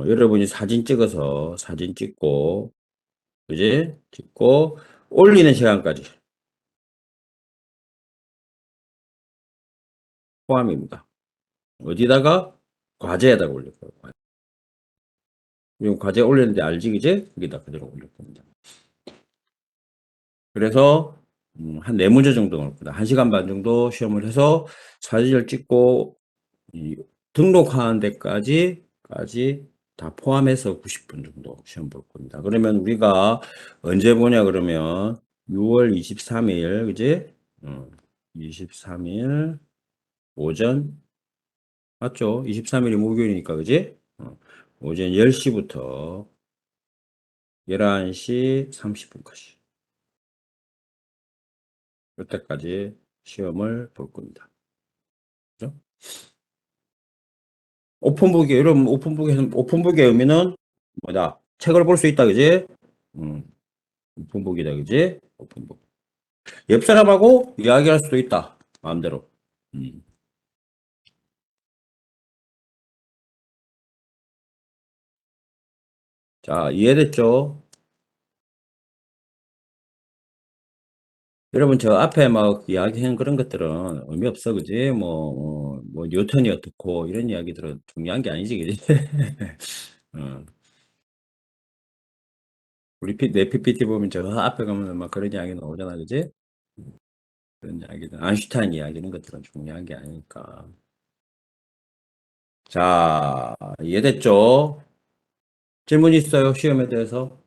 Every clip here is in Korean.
여러분이 사진 찍어서 사진 찍고, 그지? 찍고, 올리는 시간까지 포함입니다. 어디다가? 과제에다가 올릴 거예요. 지금 과제 올리는데 알지, 그지? 여기다 그대로 올릴 겁니다. 그래서, 한 4문제 정도 나올 겁니다. 1시간 반 정도 시험을 해서 사진을 찍고, 이 등록하는 데까지 다 포함해서 90분 정도 시험 볼 겁니다. 그러면 우리가 언제 보냐 그러면 6월 23일, 그지? 23일 오전, 맞죠? 23일이 목요일이니까, 그지? 오전 10시부터 11시 30분까지. 이때까지 시험을 볼 겁니다. 그죠? 오픈북의 의미는 뭐다? 책을 볼 수 있다, 그지? 음, 오픈북이다, 그지? 오픈북. 옆 사람하고 이야기할 수도 있다, 마음대로. 음. 자, 이해됐죠? 여러분, 저 앞에 막 이야기한 그런 것들은 의미 없어, 그지? 뭐, 뉴턴이 어떻고, 이런 이야기들은 중요한 게 아니지, 그지? 어. 내 PPT 보면 저 앞에 가면 막 그런 이야기 나오잖아, 그지? 그런 이야기들, 아인슈타인 이야기 이런 것들은 중요한 게 아니니까. 자, 이해됐죠? 질문 있어요? 시험에 대해서?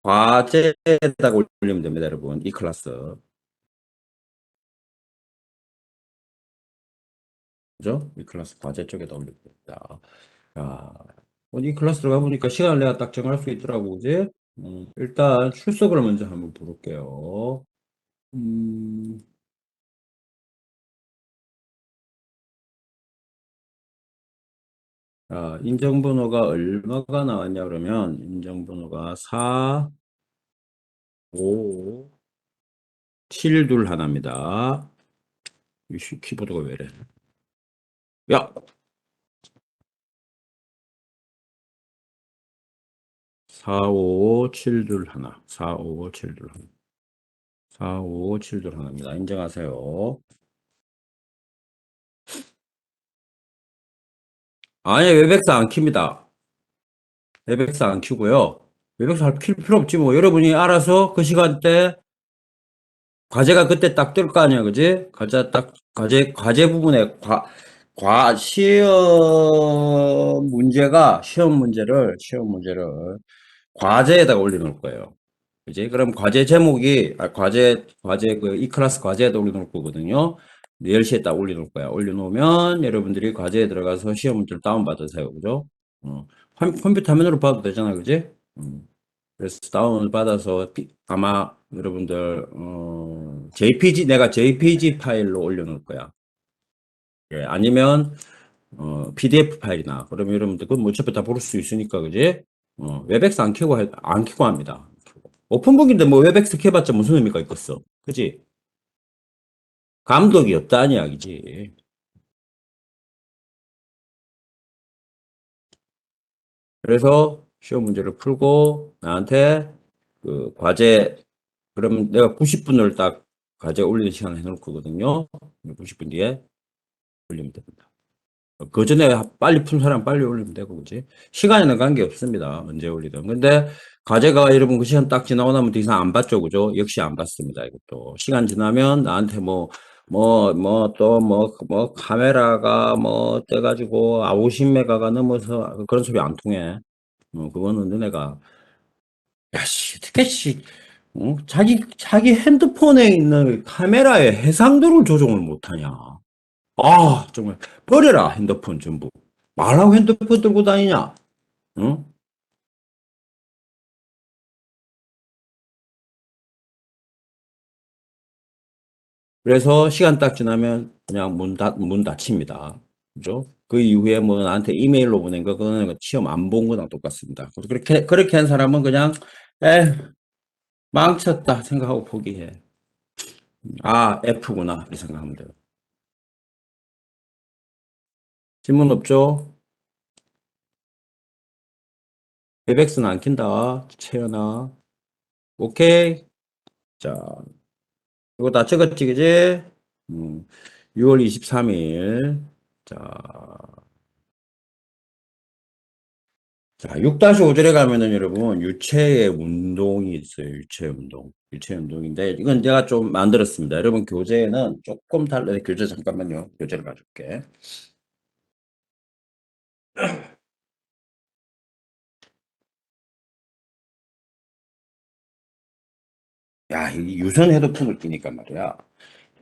과제에다가 올리면 됩니다, 여러분. 이 클래스. 그죠? 이 클래스 과제 쪽에다 올리면 됩니다. 자, 이 클래스 들어가 보니까 시간을 내가 딱 정할 수 있더라고, 그지? 일단 출석을 먼저 한번 볼게요. 음, 자, 인정번호가 얼마가 나왔냐, 그러면, 인정번호가 4, 5, 7, 둘 하나입니다. 이 키보드가 왜 이래? 야! 4, 5, 7, 둘 하나. 4, 5, 7, 둘 하나. 4, 5, 7, 둘 하나입니다. 인정하세요. 아니, 웹엑스 안 킵니다. 웹엑스 안 키고요. 웹엑스 킬 필요 없지, 뭐. 여러분이 알아서 그 시간대 과제가 그때 딱 뜰 거 아니야, 그지? 과제 부분에 시험 문제를 과제에다가 올려놓을 거예요. 그지? 그럼 과제 제목이, 이 클래스 과제에다 올려놓을 거거든요. 10시에 딱 올려놓을 거야. 올려놓으면 여러분들이 과제에 들어가서 시험 문제를 다운받으세요. 그죠? 어. 컴퓨터 화면으로 봐도 되잖아, 그지? 그래서 다운을 받아서 아마 여러분들 내가 JPG 파일로 올려놓을 거야. 예, 아니면 PDF 파일이나 그러면 여러분들 그건 뭐 어차피 다 볼 수 있으니까 그지? 웹엑스 안 켜고 합니다. 오픈북인데 뭐 웹엑스 켜봤자 무슨 의미가 있겠어? 그지? 감독이 없다는 이야기지. 그래서 시험 문제를 풀고 나한테 그 과제 그러면 내가 90분을 딱 과제 올리는 시간 해놓을 거거든요. 90분 뒤에 올리면 됩니다. 그 전에 빨리 푼 사람 빨리 올리면 되고, 그지? 시간에는 관계 없습니다. 언제 올리든. 근데 과제가 여러분 그 시간 딱 지나고 나면 더 이상 안 받죠, 그죠? 역시 안 받습니다, 이것도. 시간 지나면 나한테 카메라가 떠가지고 50메가가 넘어서 그런 소리 안 통해. 그거는 너네가, 야, 씨, 어떻게, 씨, 자기 핸드폰에 있는 카메라의 해상도를 조정을 못하냐. 아, 정말 버려라 핸드폰 전부. 말하고 핸드폰 들고 다니냐? 응? 그래서 시간 딱 지나면 그냥 문 닫힙니다. 그죠? 그 이후에 뭐 나한테 이메일로 보낸 거 그거는 시험 안 본 거랑 똑같습니다. 그래서 그렇게 한 사람은 그냥 에 망쳤다 생각하고 포기해. 아, F구나. 이 생각하면 돼요. 질문 없죠? 베백스는 안 킨다. 채연아. 오케이. 자, 이거 다 찍었지, 그지? 음, 6월 23일. 자, 자, 6-5절에 가면은 여러분, 유체의 운동이 있어요. 유체 운동. 유체 운동인데, 이건 제가 좀 만들었습니다. 여러분, 교재는 조금 달라요. 교재 잠깐만요. 교재를 가져올게. 야, 이 유선 헤드폰을 끼니까 말이야.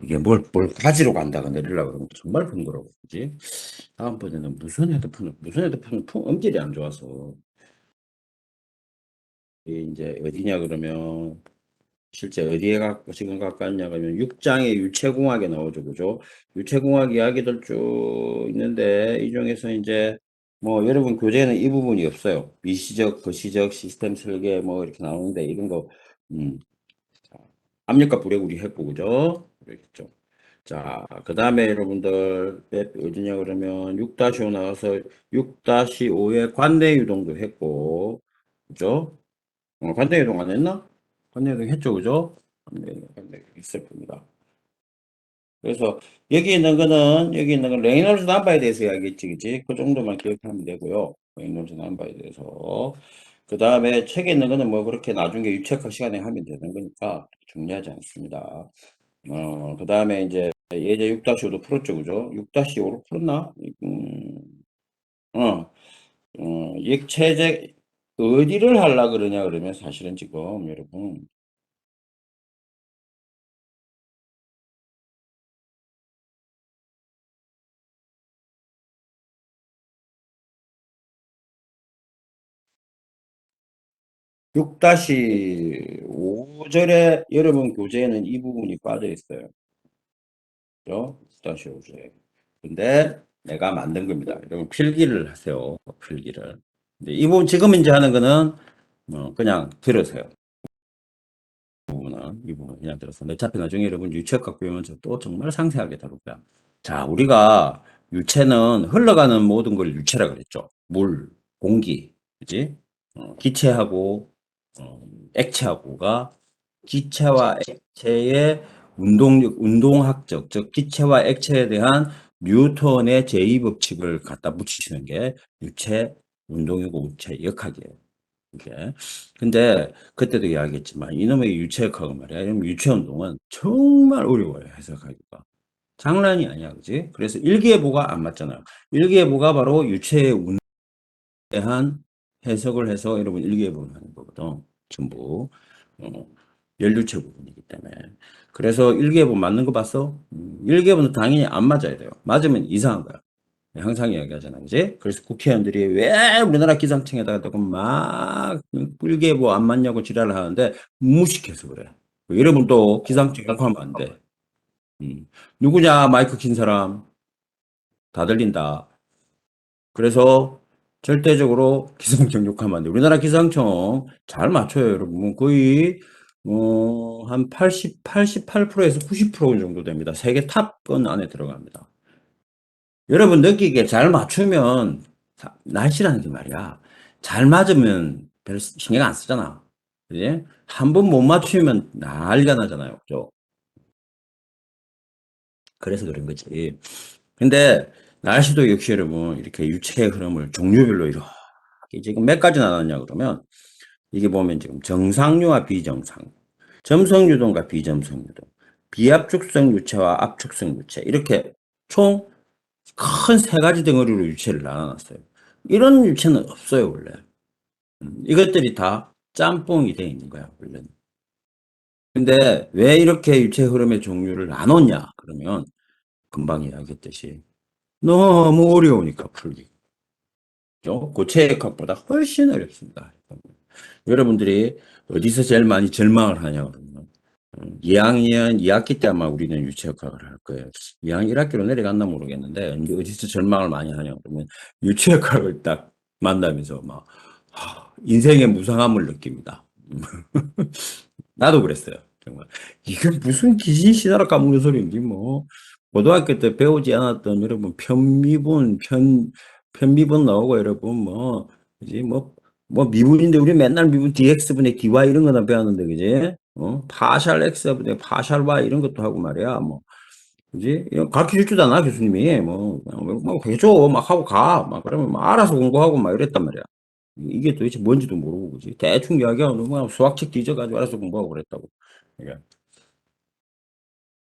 이게 뭘 가지러 간다가 내리려고 그러면 정말 번거로워. 그지? 다음번에는 무선 헤드폰은 음질이 안 좋아서, 이게 이제 어디냐 그러면, 실제 어디에 지금 갖고 왔냐 그러면 6장의 유체공학에 나오죠. 그죠? 유체공학 이야기들 쭉 있는데, 이 중에서 이제, 뭐, 여러분 교재에는 이 부분이 없어요. 미시적, 거시적, 시스템 설계, 뭐, 이렇게 나오는데, 이런 거, 음, 압력과 불의 우리 했고, 그죠? 그랬죠. 자, 그 다음에 여러분들, 어디냐 그러면 6-5 나와서 6-5에 관내 유동도 했고, 그죠? 관내 유동 안 했나? 관내 유동 했죠, 그죠? 관내 유동 있을 겁니다. 그래서 여기 있는 건 레이놀즈 넘버에 대해서 이야기했지, 그지? 그 정도만 기억하면 되고요. 레이놀즈 넘버에 대해서. 그 다음에 책에 있는 거는 뭐 그렇게 나중에 유체학 시간에 하면 되는 거니까 중요하지 않습니다. 그 다음에 이제 예제 6-5도 풀었죠, 그죠? 6-5로 풀었나? 어, 액체제 어디를 하려 그러냐 그러면 사실은 지금 여러분 6-5절에 여러분 교재에는 이 부분이 빠져 있어요. 그죠? 6-5절에. 근데 내가 만든 겁니다. 여러분 필기를 하세요. 필기를. 근데 이 부분 지금 이제 하는 거는 그냥 들으세요. 이 부분 그냥 들어서 어차피 나중에 여러분 유체학 배우면 또 정말 상세하게 다룰 거야. 자, 우리가 유체는 흘러가는 모든 걸 유체라 그랬죠. 물, 공기, 그지? 기체하고 액체하고가 기체와 액체의 운동학적, 즉 기체와 액체에 대한 뉴턴의 제2법칙을 갖다 붙이시는 게 유체 운동이고 유체 역학이에요. 이게. 근데 그때도 이야기했지만 이놈의 유체역학은 말이야. 이놈 유체운동은 정말 어려워요. 해석하기가. 장난이 아니야. 그지? 그래서 일기예보가 안 맞잖아요. 일기예보가 바로 유체의 운동에 대한 해석을 해서 여러분 일기예보를 하는 거거든. 전부. 어, 연류체 부분이기 때문에. 그래서 일기예보 맞는 거 봤어? 일기예보는 당연히 안 맞아야 돼요. 맞으면 이상한 거야. 항상 이야기하잖아, 그지? 그래서 국회의원들이 왜 우리나라 기상청에다가 막 뿔게 뭐 안 맞냐고 지랄을 하는데 무식해서 그래. 여러분도 기상청 욕하면 안 돼. 음. 누구냐, 마이크 킨 사람. 다 들린다. 그래서 절대적으로 기상청 욕하면 안 돼. 우리나라 기상청 잘 맞춰요, 여러분. 거의, 한 88%에서 90% 정도 됩니다. 세계 탑권 안에 들어갑니다. 여러분 느끼기에 잘 맞추면 날씨라는 게 말이야. 잘 맞으면 별 신경 안 쓰잖아. 그지? 한 번 못 맞추면 난리가 나잖아요. 그죠? 그래서 그런 거지. 근데 날씨도 역시 여러분 이렇게 유체의 흐름을 종류별로 이렇게 지금 몇 가지 나눴냐 그러면 이게 보면 지금 정상류와 비정상, 점성유동과 비점성유동, 비압축성 유체와 압축성 유체 이렇게 총 큰 세 가지 덩어리로 유체를 나눠놨어요. 이런 유체는 없어요, 원래. 이것들이 다 짬뽕이 돼 있는 거야, 원래는. 근데 왜 이렇게 유체 흐름의 종류를 나눴냐? 그러면 금방 이야기했듯이 너무 어려우니까 풀기. 고체역학보다 훨씬 어렵습니다. 여러분들이 어디서 제일 많이 절망을 하냐 그러면 2학년 2학기 때 아마 우리는 유체역학을 할 거예요. 2학년 1학기로 내려갔나 모르겠는데 이제 어디서 절망을 많이 하냐 그러면 유체역학을 딱 만나면서 막 인생의 무상함을 느낍니다. 나도 그랬어요. 정말 이게 무슨 귀신 씨나라 까먹는 소리인지 뭐 고등학교 때 배우지 않았던 여러분 편미분 나오고 여러분 뭐 이제 뭐 미분인데 우리 맨날 미분 dx분의 dy 이런 거나 배웠는데 그지? 파샬 x분의 파샬 y 이런 것도 하고 말이야 뭐 그지? 이거 가르쳐 줄지도 않아 교수님이 뭐 해줘 막 하고 가 막 그러면 막 알아서 공부하고 막 이랬단 말이야. 이게 도대체 뭔지도 모르고 그지? 대충 이야기하고 뭐 수학책 뒤져가지고 알아서 공부하고 그랬다고. 그러니까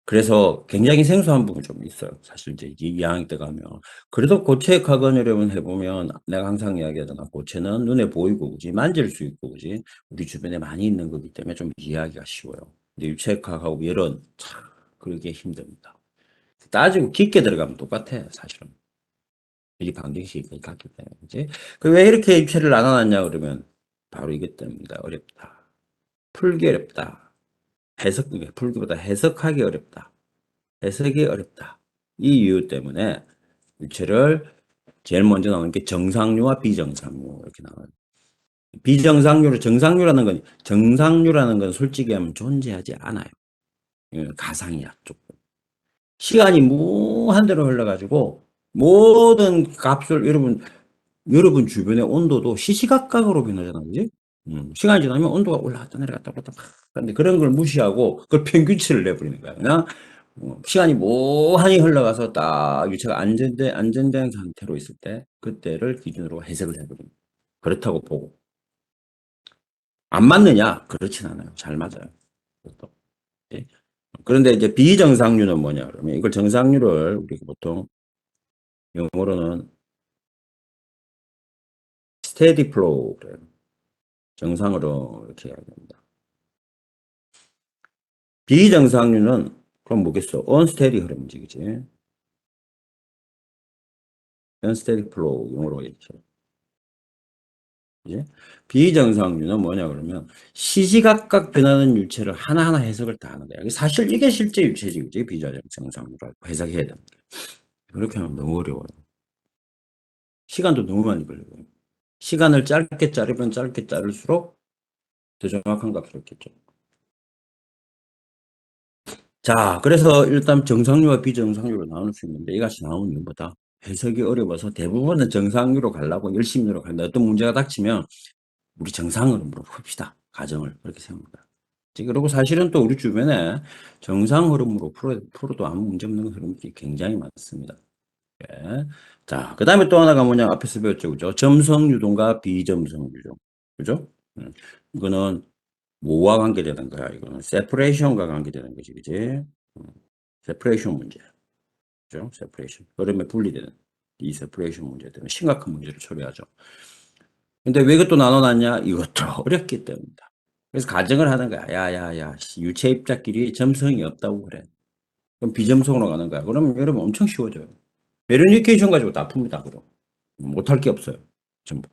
그래서 굉장히 생소한 부분이 좀 있어요. 사실 이제 2학년 때 가면. 그래도 고체 학원이라면 해보면 내가 항상 이야기하잖아. 고체는 눈에 보이고, 그지? 만질 수 있고, 그지? 우리 주변에 많이 있는 거기 때문에 좀 이해하기가 쉬워요. 근데 유체학하고 이런, 참, 그러기 힘듭니다. 따지고 깊게 들어가면 똑같아, 사실은. 이 방정식이 같기 때문에, 그지? 그 왜 이렇게 유체를 나눠놨냐, 그러면 바로 이것 때문이다. 어렵다. 풀기 어렵다. 풀기보다 해석하기 어렵다. 해석이 어렵다. 이 이유 때문에 유체를 제일 먼저 나오는 게 정상류와 비정상류 이렇게 나와요. 정상류라는 건 솔직히 하면 존재하지 않아요. 이건 가상이야, 조금. 시간이 무한대로 흘러가지고 모든 값을 여러분 주변의 온도도 시시각각으로 변하잖아요. 그지? 시간이 지나면 온도가 올라갔다 내려갔다 올랐다 그런데 그런 걸 무시하고 그걸 평균치를 내버리는 거야. 그냥 시간이 무한히 흘러가서 딱 유체가 안전된 상태로 있을 때 그때를 기준으로 해석을 해버립니다. 그렇다고 보고. 안 맞느냐? 그렇진 않아요. 잘 맞아요. 그것도. 예. 그런데 이제 비정상류는 뭐냐 그러면 이걸 정상류를 우리가 보통 영어로는 steady flow 그래요. 정상으로 이렇게 이야기합니다. 비정상류는 그럼 뭐겠어? unsteady 흐름이지, 그지? unsteady flow 영어로 이렇게. 그지? 비정상류는 뭐냐 그러면 시시각각 변하는 유체를 하나하나 해석을 다 하는 거야. 사실 이게 실제 유체지, 그지? 비정상류라고 해석해야 되는 거야. 그렇게 하면 너무 어려워요. 시간도 너무 많이 걸려요. 시간을 짧게 자르면 짧게 자를수록 더 정확한 값을 얻겠죠. 자, 그래서 일단 정상류와 비정상류로 나눌 수 있는데 이같이 나오는 이유보다 해석이 어려워서 대부분은 정상류로 가려고 열심히로 간다. 어떤 문제가 닥치면 우리 정상으로 풉시다. 가정을 그렇게 생각합니다. 그리고 사실은 또 우리 주변에 정상 흐름으로 풀어도 아무 문제 없는 흐름들이 굉장히 많습니다. 예. 자, 그 다음에 또 하나가 뭐냐 앞에서 배웠죠, 그죠? 점성 유동과 비점성 유동, 그죠? 이거는 뭐와 관계되는 거야? 이거는 세퍼레이션과 관계되는 거지, 그지? 세퍼레이션 문제, 그죠? 세퍼레이션 흐름에 분리되는 이 세퍼레이션 문제 때문에 심각한 문제를 처리하죠. 근데 왜 이것도 나눠놨냐? 이것도 어렵기 때문이다. 그래서 가정을 하는 거야. 야야야, 유체 입자끼리 점성이 없다고 그래. 그럼 비점성으로 가는 거야. 그러면 여러분 엄청 쉬워져요. 베르니케이션 가지고 다 풉니다. 그럼 못할 게 없어요. 전부.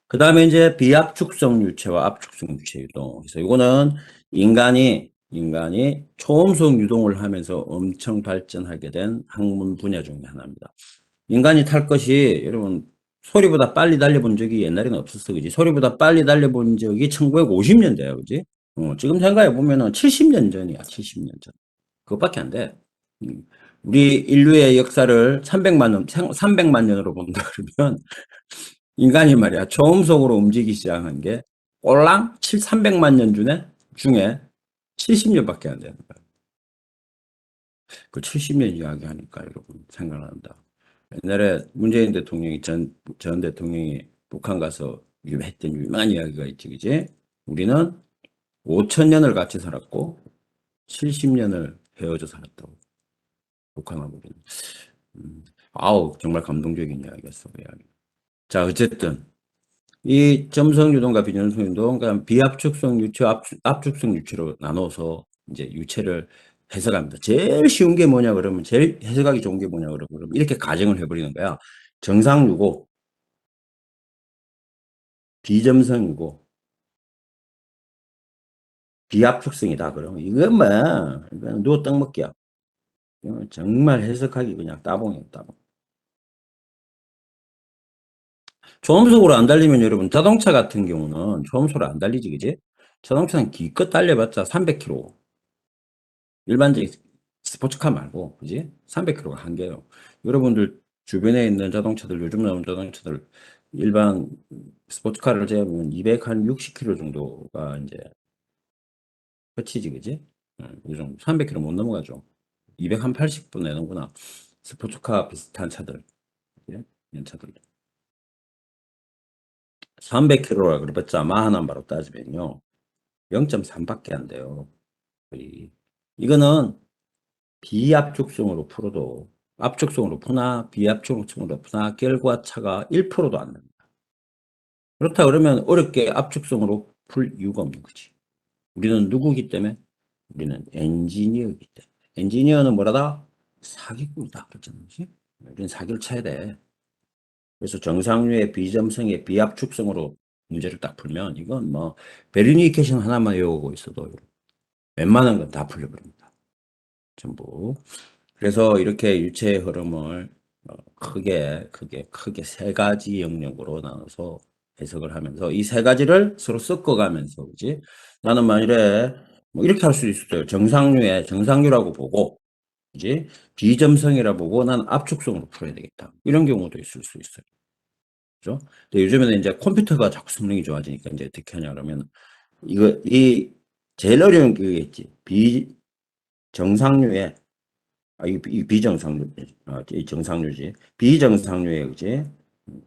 그 다음에 이제 비압축성 유체와 압축성 유체 유동. 그래서 이거는 인간이 초음속 유동을 하면서 엄청 발전하게 된 학문 분야 중에 하나입니다. 인간이 탈 것이 여러분 소리보다 빨리 달려본 적이 옛날에는 없었어, 그지? 소리보다 빨리 달려본 적이 1950년대야, 그지? 지금 생각해 보면은 70년 전이야, 70년 전. 그것밖에 안 돼. 음, 우리 인류의 역사를 300만 년으로 본다 그러면 인간이 말이야 초음속으로 움직이기 시작한 게 꼴랑 300만 년 중에 70년밖에 안 되는 거야. 그 70년 이야기하니까 여러분 생각난다. 옛날에 문재인 대통령이 전 대통령이 북한 가서 했던 유명한 이야기가 있지, 그지? 우리는 5천 년을 같이 살았고 70년을 헤어져 살았다고. 북한하고 우리는. 아우 정말 감동적인 이야기였어, 그 이야기. 자, 어쨌든 이 점성 유동과 비점성 유동, 그러니까 비압축성 유체, 압축성 유체로 나눠서 이제 유체를 해석합니다. 제일 쉬운 게 뭐냐 그러면 제일 해석하기 좋은 게 뭐냐 그러면 이렇게 가정을 해버리는 거야. 정상유고 비점성이고 비압축성이다. 그러면 이건 뭐 이건 누워 떡 먹기야. 이건 정말 해석하기 그냥 따봉이야, 따봉. 초음속으로 안 달리면 여러분 자동차 같은 경우는 초음속으로 안 달리지, 그지? 자동차는 기껏 달려봤자 300km. 일반적인 스포츠카 말고, 그지? 300km가 한계예요. 여러분들 주변에 있는 자동차들, 요즘 나오는 자동차들, 일반 스포츠카를 제하면 260km 정도가 이제 끝이지, 그지? 요즘 300km 못 넘어가죠. 280분 내는구나. 스포츠카 비슷한 차들, 그지? 이런 차들. 300km라 그래봤자 마하나 바로 따지면요. 0.3밖에 안 돼요. 거의. 이거는 비압축성으로 풀어도 압축성으로 푸나 비압축성으로 푸나 결과차가 1%도 안 납니다. 그렇다 그러면 어렵게 압축성으로 풀 이유가 없는 거지. 우리는 누구기 때문에? 우리는 엔지니어이기 때문에. 엔지니어는 뭐라다? 사기꾼이다. 그랬잖아. 그지? 우리는 사기를 쳐야 돼. 그래서 정상류의 비점성의 비압축성으로 문제를 딱 풀면 이건 뭐 베르니 이퀘이션 하나만 외우고 있어도 웬만한 건 다 풀려버립니다. 전부. 그래서 이렇게 유체의 흐름을 크게 세 가지 영역으로 나눠서 해석을 하면서 이 세 가지를 서로 섞어가면서, 그지? 나는 만일에 뭐 이렇게 할 수 있어요. 정상류라고 보고, 그지? 비점성이라 보고 난 압축성으로 풀어야 되겠다. 이런 경우도 있을 수 있어요. 그죠? 근데 요즘에는 이제 컴퓨터가 자꾸 성능이 좋아지니까 이제 어떻게 하냐 그러면 이 제일 어려운 게 있지. 비정상류의 이 비정상류, 이 정상류지. 비정상류의 그지?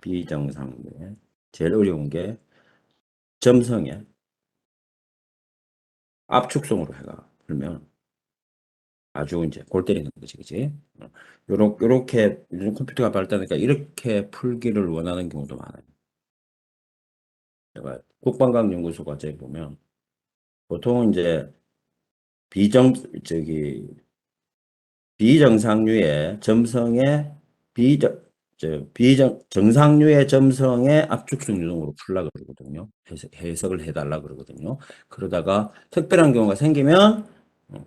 비정상류의 제일 어려운 게 점성의 압축성으로 해가 풀면 아주 이제 골 때리는 거지, 그지? 요렇게 요즘 컴퓨터가 발달하니까 이렇게 풀기를 원하는 경우도 많아요. 제가 국방과학연구소 과제에 보면 보통은 이제 비정 저기 비정상류의 점성의 비정 정상류의 점성의 압축성 유동으로 풀라 그러거든요. 해석을 해달라 그러거든요. 그러다가 특별한 경우가 생기면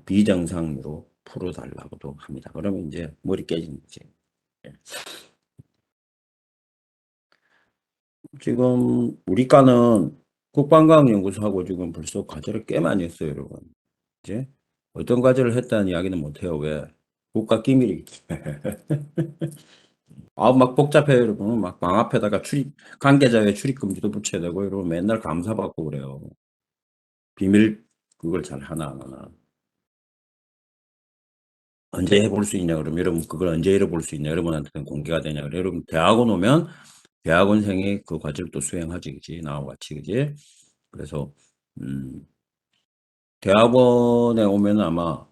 비정상류로 풀어달라고도 합니다. 그러면 이제 머리 깨지는 거지. 예. 지금 우리 과는 국방과학연구소하고 지금 벌써 과제를 꽤 많이 했어요, 여러분. 이제 어떤 과제를 했다는 이야기는 못해요. 왜? 국가 기밀이기 때문에. 막 복잡해요, 여러분. 막 망 앞에다가 관계자의 출입금지도 붙여야 되고, 여러분 맨날 감사받고 그래요. 비밀, 그걸 잘 하나, 안 하나. 언제 해볼 수 있냐, 그러면 여러분 그걸 언제 해볼 수 있냐, 여러분한테는 공개가 되냐. 여러분 대학원 오면 대학원생이 그 과제를 또 수행하지, 그지? 나와 같이, 그지? 그래서, 음, 대학원에 오면 아마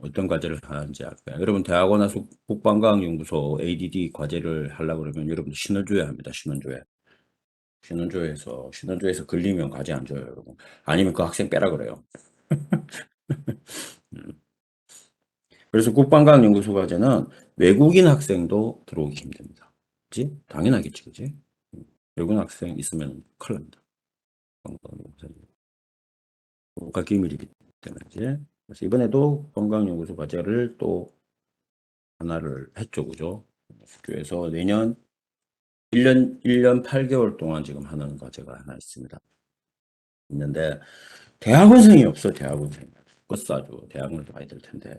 어떤 과제를 하는지 알 거야. 여러분 대학원 와서 국방과학연구소 ADD 과제를 하려고 그러면 여러분 신원조회 합니다. 신원조회. 신원조회에서 걸리면 과제 안 줘요, 여러분. 아니면 그 학생 빼라 그래요. 음. 그래서 국방과학연구소 과제는 외국인 학생도 들어오기 힘듭니다. 그지? 당연하겠지, 그지? 외국인 학생 있으면 큰일 납니다. 국가기밀이기 때문에, 그지? 그래서 이번에도 관광연구소 과제를 또 하나를 했죠, 그죠? 학교에서 내년 1년 8개월 동안 지금 하는 과제가 하나 있습니다. 있는데, 대학원생이 없어, 대학원생. 죽겠어, 아주. 대학원을 가야 될 텐데.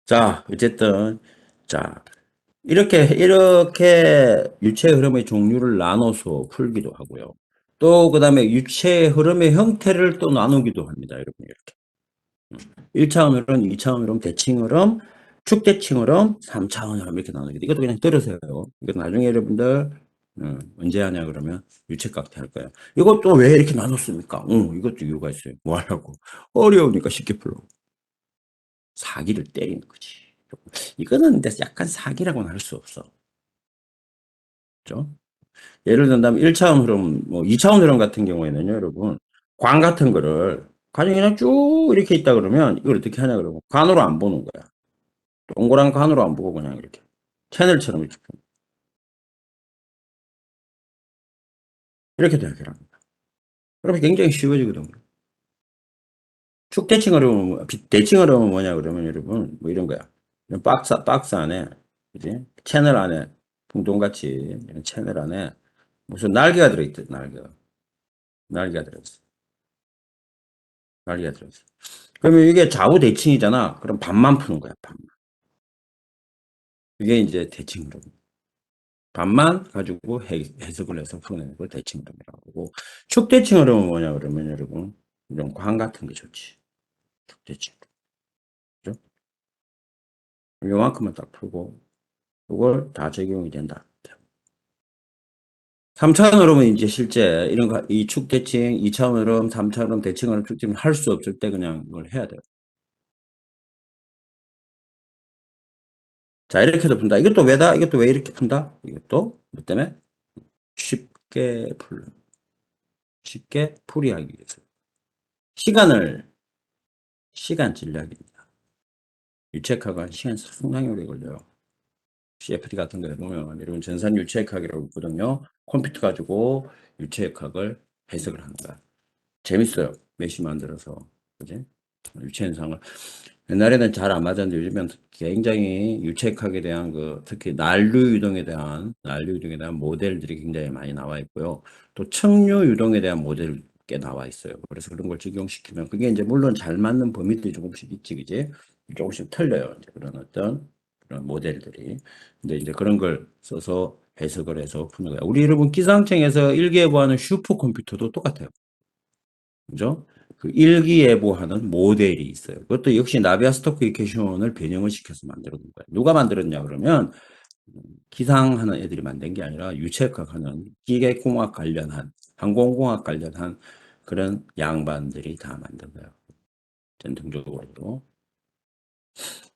자, 어쨌든, 자, 이렇게 유체 흐름의 종류를 나눠서 풀기도 하고요. 또, 그 다음에 유체 흐름의 형태를 또 나누기도 합니다, 여러분. 이렇게. 1차원 흐름, 2차원 흐름, 대칭 흐름, 축대칭 흐름, 3차원 흐름 이렇게 나누기도. 이것도 그냥 들으세요. 이거 나중에 여러분들, 언제 하냐 그러면 유체각태 할 거예요. 이것도 왜 이렇게 나눴습니까? 이것도 이유가 있어요. 뭐 하려고? 어려우니까 쉽게 풀어. 사기를 때리는 거지. 이거는 근데 약간 사기라고는 할 수 없어. 그죠? 예를 든다면 1차원 흐름, 뭐 2차원 흐름 같은 경우에는요, 여러분, 관 같은 거를, 관이 그냥 쭉 이렇게 있다 그러면 이걸 어떻게 하냐 그러면 관으로 안 보는 거야. 동그란 관으로 안 보고 그냥 이렇게 채널처럼 이렇게 해결합니다. 그러면 굉장히 쉬워지거든요. 축대칭 흐름은, 대칭 흐름은 뭐냐 그러면 여러분, 뭐 이런 거야. 이런 박스 안에, 그지? 채널 안에, 풍동같이, 이런 채널 안에 무슨 날개가 들어있대, 날개가. 날개가 들어있어. 날개가 들어있어. 그러면 이게 좌우 대칭이잖아. 그럼 반만 푸는 거야, 반만. 이게 이제 대칭 흐름. 반만 가지고 해석을 해서 푸는 걸 대칭 흐름이라고 하고. 축대칭 흐름은 뭐냐, 그러면 여러분. 이런 광 같은 게 좋지. 축대칭. 그죠? 요만큼만 딱 풀고, 그걸 다 적용이 된다. 3차원 흐름은 이제 실제 이런 거, 이 축대칭, 2차원 흐름, 3차원 흐름, 대칭 흐름, 축대칭 할 수 없을 때 그냥 이걸 해야 돼요. 자, 이렇게도 푼다. 이것도 왜다? 이것도 왜 이렇게 푼다? 이것도 뭐 때문에? 쉽게 풀, 쉽게 풀이하기 위해서. 시간을, 시간 진략입니다. 유체카가 시간 상당히 오래 걸려요. CFD 같은 거에 보면, 이런 전산 유체학이라고 있거든요. 컴퓨터 가지고 유체학을 해석을 한다. 재밌어요. 메시 만들어서. 그지? 유체현상을. 옛날에는 잘 안 맞았는데 요즘엔 굉장히 유책학에 대한 특히 난류 유동에 대한 모델들이 굉장히 많이 나와 있고요. 또 청류 유동에 대한 모델 꽤 나와 있어요. 그래서 그런 걸 적용시키면 그게 이제 물론 잘 맞는 범위들이 조금씩 있지, 그지? 조금씩 틀려요. 이제 그런 어떤 그런 모델들이. 근데 이제 그런 걸 써서 해석을 해서 푸는 거야. 우리 여러분 기상청에서 일기예보하는 슈퍼컴퓨터도 똑같아요. 그죠? 그 일기예보하는 모델이 있어요. 그것도 역시 나비아스토크 이케이션을 변형을 시켜서 만들어 놓은 거예요. 누가 만들었냐 그러면 기상하는 애들이 만든 게 아니라 유체학하는 기계공학 관련한 항공공학 관련한 그런 양반들이 다 만든 거예요. 전통적으로도.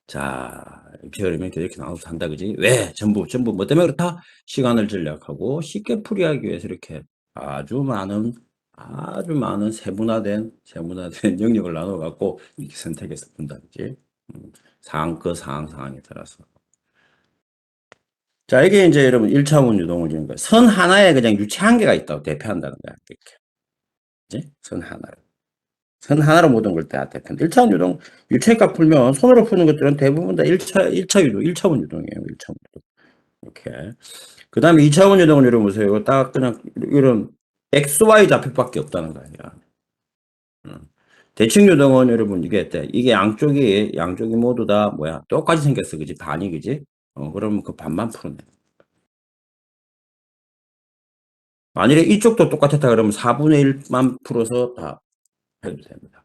자, 이렇게 그러면 이렇게 나눠서 한다, 그지? 왜? 전부 뭐 때문에 그렇다? 시간을 절약하고 쉽게 풀이하기 위해서 이렇게 아주 많은, 아주 많은 세분화된 영역을 나눠갖고 이렇게 선택해서 푼다, 그지? 상황에 따라서. 자, 이게 이제 여러분 1차원 유동을 주는 거예요. 선 하나에 그냥 유체 한 개가 있다고 대표한다는 거야, 이렇게. 그지? 선 하나로. 선 하나로 모든 걸 다 대표한다. 1차원 유동, 유체값 풀면 손으로 푸는 것들은 대부분 다 1차 유동, 1차원 유동이에요, 1차원 유동. 이렇게. 그 다음에 2차원 유동을 열어보세요. 이거 딱 그냥 이런 XY 좌표밖에 없다는 거 아니야. 음. 대칭 유동은 여러분 이게 양쪽이 모두 다 뭐야 똑같이 생겼어, 그지? 반이, 그지? 그러면 그 반만 풀면 돼. 만일에 이쪽도 똑같았다 그러면 4분의 1만 풀어서 다 해도 됩니다.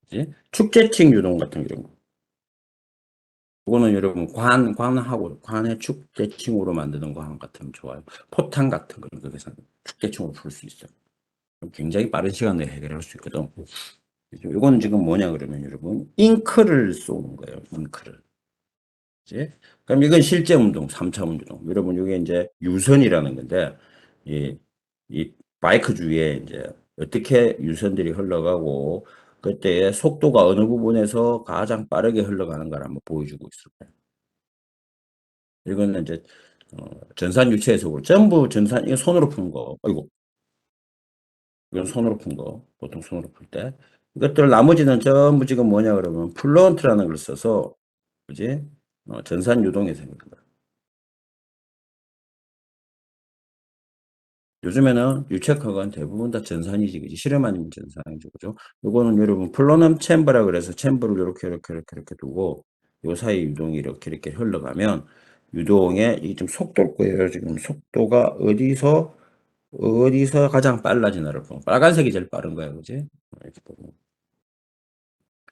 그지? 축제칭 유동 같은 경우. 그거는 여러분 관의 축제칭으로 만드는 거 같으면 좋아요. 포탄 같은 거 그래서 축제칭으로 풀 수 있어요. 굉장히 빠른 시간 내에 해결할 수 있거든. 이거는 지금 뭐냐 그러면 여러분 잉크를 쏘는 거예요. 잉크를. 이제 그럼 이건 실제 운동, 3차 운동. 여러분 이게 이제 유선이라는 건데 이, 이 바이크 주위에 이제 어떻게 유선들이 흘러가고 그때의 속도가 어느 부분에서 가장 빠르게 흘러가는가를 한번 보여주고 있어요. 이거는 이제 전산 유체 해석으로 전부 전산 이거 손으로 푸는 거. 아이고 이건 손으로 푼 거. 보통 손으로 풀 때. 이것들 나머지는 전부 지금 뭐냐 그러면 플루언트라는 걸 써서 그지? 전산 유동에 생긴 거야. 요즘에는 유체커가 대부분 다 전산이지, 그지? 실험 아니면 전산이죠, 그죠? 요거는 여러분 플로넘 챔버라 그래서 챔버를 이렇게 두고 요 사이 유동이 이렇게 흘러가면 유동의 이게 좀 속도일 거예요. 지금 속도가 어디서 가장 빨라지나를 보면 빨간색이 제일 빠른 거야, 그지? 이렇게 보면.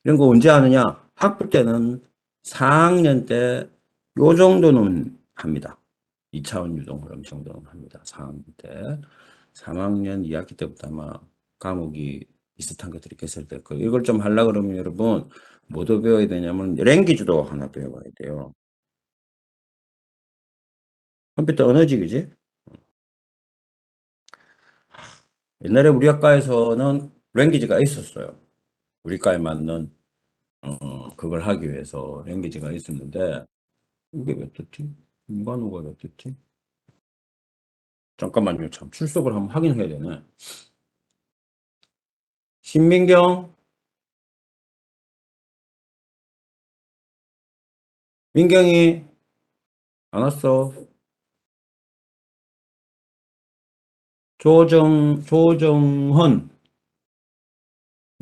이런 거 언제 하느냐? 학부 때는 4학년 때 요 정도는 합니다. 2차원 유동 흐름 정도는 합니다. 4학년 때. 3학년 2학기 때부터 아마 과목이 비슷한 것들이 개설될 거예요. 이걸 좀 하려고 그러면 여러분 뭐도 배워야 되냐면 랭귀지도 하나 배워야 돼요. 컴퓨터 언어지, 그지? 옛날에 우리 학과에서는 랭귀지가 있었어요. 우리 과에 맞는 그걸 하기 위해서 랭귀지가 있었는데 이게 몇 됐지? 인간어가 몇 됐지? 잠깐만요. 참 출석을 한번 확인해야 되네. 신민경, 민경이 안 왔어. 조정헌,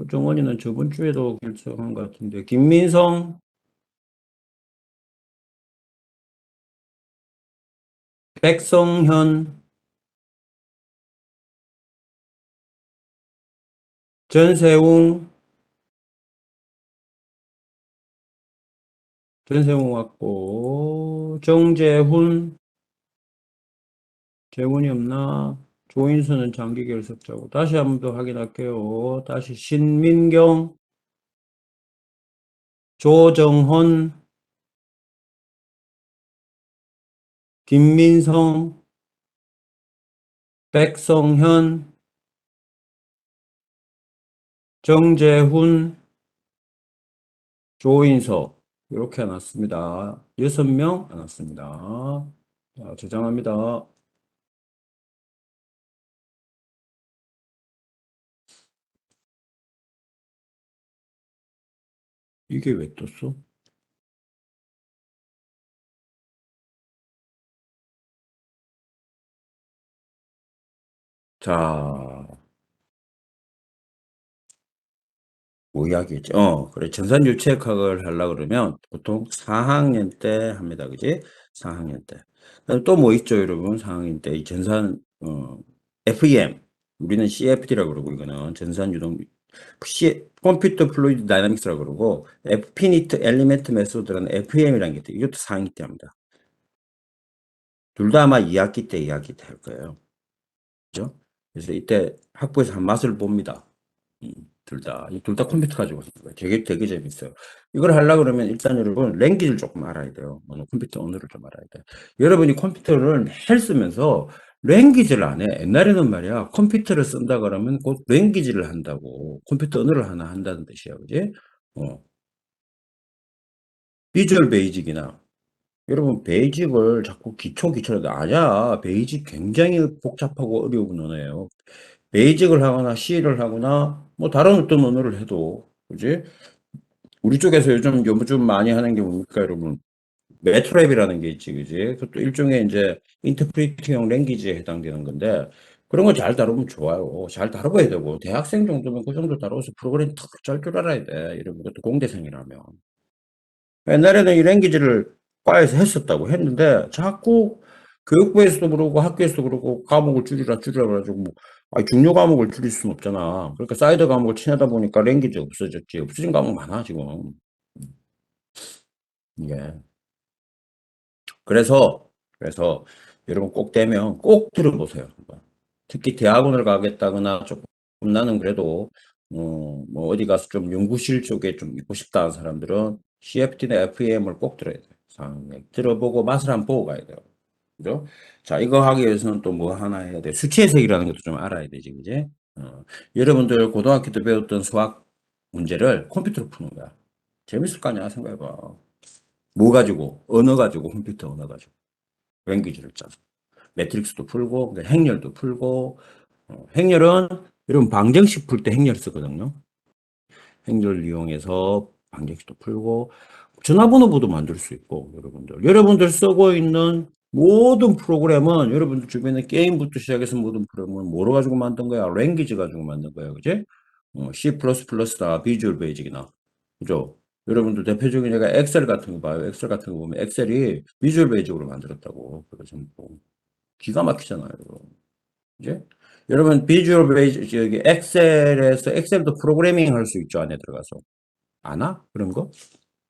정원이는 저번 주에도 결정한 것 같은데, 김민성, 백성현, 전세웅, 전세웅 왔고, 정재훈, 재훈이 없나? 조인수는 장기 결석자고. 다시 한 번 더 확인할게요. 다시 신민경, 조정헌, 김민성, 백성현, 정재훈, 조인석. 이렇게 해놨습니다. 6명 해놨습니다. 자, 저장합니다. 이게 왜 떴어? 자, 뭐 이야기했지? 그래. 전산유체학을 하려고 그러면 보통 4학년 때 합니다. 그지? 4학년 때. 또 뭐 있죠, 여러분? 4학년 때 이 FEM. 우리는 CFD라고 그러고, 이거는 전산유동, 컴퓨터 플루이드 다이나믹스라고 그러고, 피니트 엘리멘트 메소드라는 FEM이라는 게 있대. 이것도 4학년 때 합니다. 둘 다 아마 2학기 때, 2학기 때 할 거예요. 그죠? 그래서 이때 학부에서 한 맛을 봅니다. 음, 둘 다 컴퓨터 가지고 있는 거예요. 되게 재밌어요. 이걸 하려고 그러면 일단 여러분, 랭귀지를 조금 알아야 돼요. 컴퓨터 언어를 좀 알아야 돼. 여러분이 컴퓨터를 매일 쓰면서 랭귀지를 안 해. 옛날에는 말이야, 컴퓨터를 쓴다 그러면 곧 랭귀지를 한다고. 컴퓨터 언어를 하나 한다는 뜻이야. 그지? 어, 비주얼 베이직이나, 여러분, 베이직을 자꾸 기초라도 아냐. 베이직 굉장히 복잡하고 어려운 언어예요. 베이직을 하거나 C를 하거나 뭐 다른 어떤 언어를 해도, 그지? 우리 쪽에서 요즘 많이 하는 게 뭡니까, 여러분? 매트랩이라는 게 있지, 그지? 그것도 일종의 이제 인터프리팅형 랭귀지에 해당되는 건데, 그런 거 잘 다루면 좋아요. 잘 다루어야 되고, 대학생 정도면 그 정도 다루어서 프로그램 탁 짤 줄 알아야 돼. 이런 것도 공대생이라면. 옛날에는 이 랭귀지를 과에서 했었다고 했는데, 자꾸 교육부에서도 그러고 학교에서도 그러고 과목을 줄이라 그래가지고 뭐, 중요 과목을 줄일 수는 없잖아. 그러니까 사이드 과목을 치내다 보니까 랭귀지 없어졌지. 없어진 과목 많아, 지금. 이게. 그래서 여러분 꼭 되면 꼭 들어보세요. 특히 대학원을 가겠다거나 조금 나는 그래도 뭐 어디 가서 좀 연구실 쪽에 좀 있고 싶다는 사람들은 CFT나 FEM을 꼭 들어야 돼요. 들어보고 맛을 한번 보고 가야 돼요. 그죠? 자, 이거 하기 위해서는 또 뭐 하나 해야 돼. 수치 해석이라는 것도 좀 알아야 되지, 그지? 여러분들 고등학교 때 배웠던 수학 문제를 컴퓨터로 푸는 거야. 재밌을 거 아니야, 생각해봐. 뭐 가지고? 언어 가지고, 컴퓨터 언어 가지고. 랭귀지를 짜서. 매트릭스도 풀고, 그러니까 행렬도 풀고, 행렬은 여러분 방정식 풀 때 행렬 쓰거든요. 행렬을 이용해서 방정식도 풀고, 전화번호부도 만들 수 있고, 여러분들 쓰고 있는 모든 프로그램은 여러분들 주변에 게임부터 시작해서 모든 프로그램은 뭐로 가지고 만든 거야? 랭귀지 가지고 만든 거야. 그지? C++다, 비주얼 베이직이나. 그죠? 여러분들 대표적인 예가 엑셀 같은 거 봐요. 엑셀 같은 거 보면 엑셀이 비주얼 베이직으로 만들었다고. 그래서 뭐 기가 막히잖아요. 이제 여러분 비주얼 베이직 저기 엑셀에서 엑셀도 프로그래밍 할 수 있죠. 안에 들어가서. 아나? 그런 거?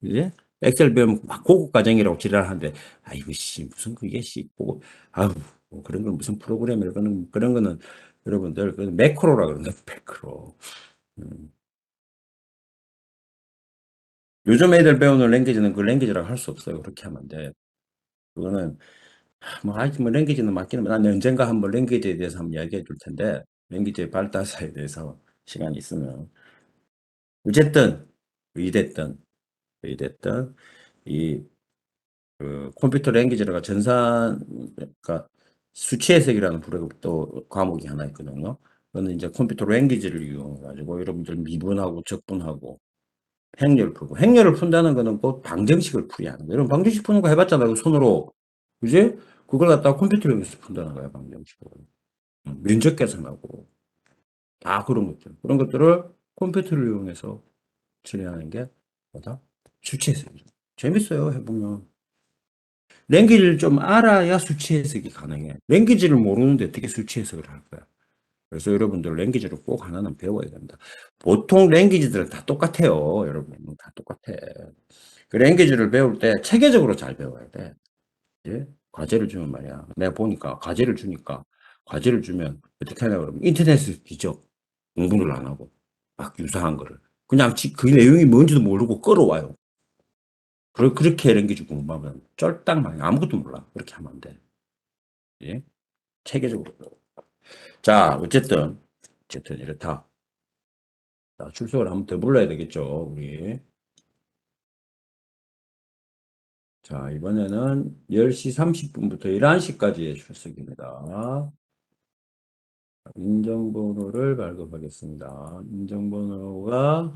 이제 엑셀 배우면 막 고급 과정이라고 지랄하는데 아이고 씨 무슨 그게 씨 보고 아우 뭐 그런 건 무슨 프로그램이라 그런 거는 여러분들 그건 매크로라 그러는데 매크로. 음. 요즘 애들 배우는 랭귀지는 그 랭귀지라고 할 수 없어요. 그렇게 하면 안 돼. 그거는 뭐 하여튼 뭐 랭귀지는 맞기는 난 언젠가 한번 랭귀지에 대해서 한번 이야기해 줄 텐데 랭귀지의 발달사에 대해서 시간이 있으면 어쨌든 이됐든 이됐든 이 컴퓨터 랭귀지가 그러니까 수치 해석이라는 또 과목이 하나 있거든요. 그거는 이제 컴퓨터 랭귀지를 이용해 가지고 여러분들 미분하고 적분하고 행렬 풀고 행렬을 푼다는 거는 꼭 방정식을 풀이야 하는 거예요. 여러분 방정식 푸는 거 해봤잖아요. 손으로. 그지? 그걸 갖다가 컴퓨터로 해서 푼다는 거야, 방정식을. 면적 계산하고. 다 그런 것들. 그런 것들을 컴퓨터를 이용해서 처리하는 게 뭐다? 수치 해석이죠. 재밌어요, 해보면. 랭귀지를 좀 알아야 수치 해석이 가능해. 랭귀지를 모르는데 어떻게 수치 해석을 할 거야? 그래서 여러분들 랭귀지를 꼭 하나는 배워야 된다. 보통 랭귀지들은 다 똑같아요, 여러분. 다 똑같아. 그 랭귀지를 배울 때 체계적으로 잘 배워야 돼. 예? 과제를 주면 말이야. 내가 보니까 과제를 주니까 과제를 주면 어떻게 하냐 그러면 인터넷에서 뒤져. 공부를 안 하고 막 유사한 거를 그냥 그 내용이 뭔지도 모르고 끌어와요. 그렇게 랭귀지 공부하면 쫄딱 망해. 아무것도 몰라. 그렇게 하면 안 돼. 예? 체계적으로. 자, 어쨌든 이렇다. 자, 출석을 한번 더 불러야 되겠죠, 우리. 자, 이번에는 10시 30분부터 11시까지의 출석입니다. 인정번호를 발급하겠습니다. 인정번호가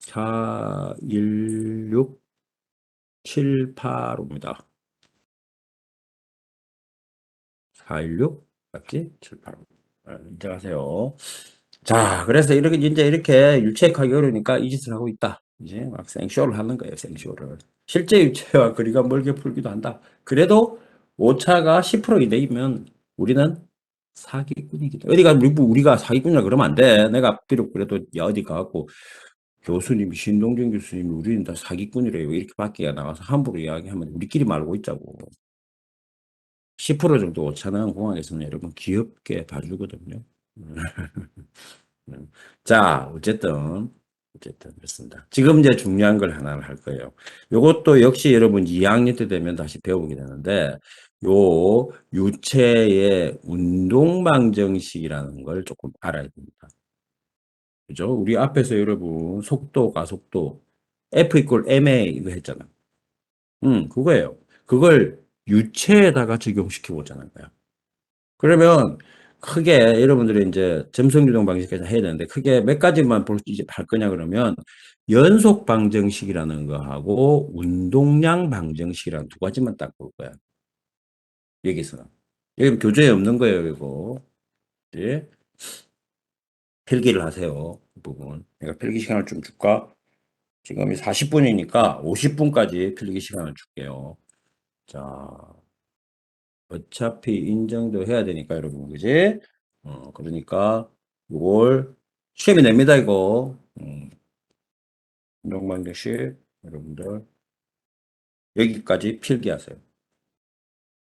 41678입니다. 416 맞지? 78. 인정하세요. 자, 그래서 이제 이렇게 유체하기 어려우니까 이 짓을 하고 있다. 이제 막 생쇼를 하는 거예요, 생쇼를. 실제 유체와 거리가 멀게 풀기도 한다. 그래도 오차가 10% 이내이면 우리는 사기꾼이기 때문에. 어디가, 우리가 사기꾼이라 그러면 안 돼. 내가 비록 그래도 야, 어디 가고 교수님이, 신동준 교수님이 우리는 다 사기꾼이래요. 이렇게 밖에 나가서 함부로 이야기하면 우리끼리 말고 있자고. 10% 정도 오차는 공항에서는 여러분 귀엽게 봐주거든요. 자, 어쨌든 그렇습니다. 지금 이제 중요한 걸 하나를 할 거예요. 요것도 역시 여러분 2학년 때 되면 다시 배우게 되는데, 요 유체의 운동 방정식이라는 걸 조금 알아야 됩니다. 그죠? 우리 앞에서 여러분 속도, 가속도 F 이퀄 ma 이거 했잖아. 그거예요. 그걸 유체에다가 적용시켜 보자는 거야. 그러면 크게 여러분들이 이제 점성유동 방식까지 해야 되는데 크게 몇 가지만 이제 할 거냐 그러면 연속 방정식이라는 거하고 운동량 방정식이라는 두 가지만 딱 볼 거야. 여기서는. 여기 교재에 없는 거예요, 이거. 예? 필기를 하세요. 이 부분. 내가 필기 시간을 좀 줄까? 지금이 40분이니까 50분까지 필기 시간을 줄게요. 자, 어차피 인정도 해야 되니까 여러분, 그지? 그러니까 이걸 시험에 냅니다, 이거. 운동방정식 여러분들 여기까지 필기하세요.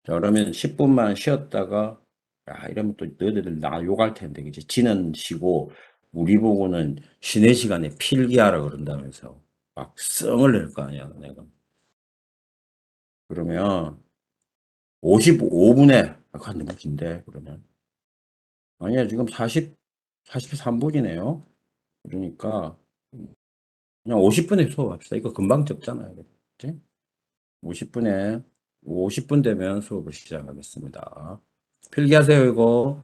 자, 그러면 10분만 쉬었다가 야, 이러면 또 너희들 나 욕할 텐데, 그지? 지는 쉬고 우리 보고는 쉬는 시간에 필기하라 그런다면서 막 썽을 낼 거 아니야, 내가. 그러면 55분에 아까 너무 긴데 그러면 아니야 지금 43분이네요. 그러니까 그냥 50분에 수업합시다. 이거 금방 접잖아요. 그치? 50분에 50분 되면 수업을 시작하겠습니다. 필기하세요, 이거.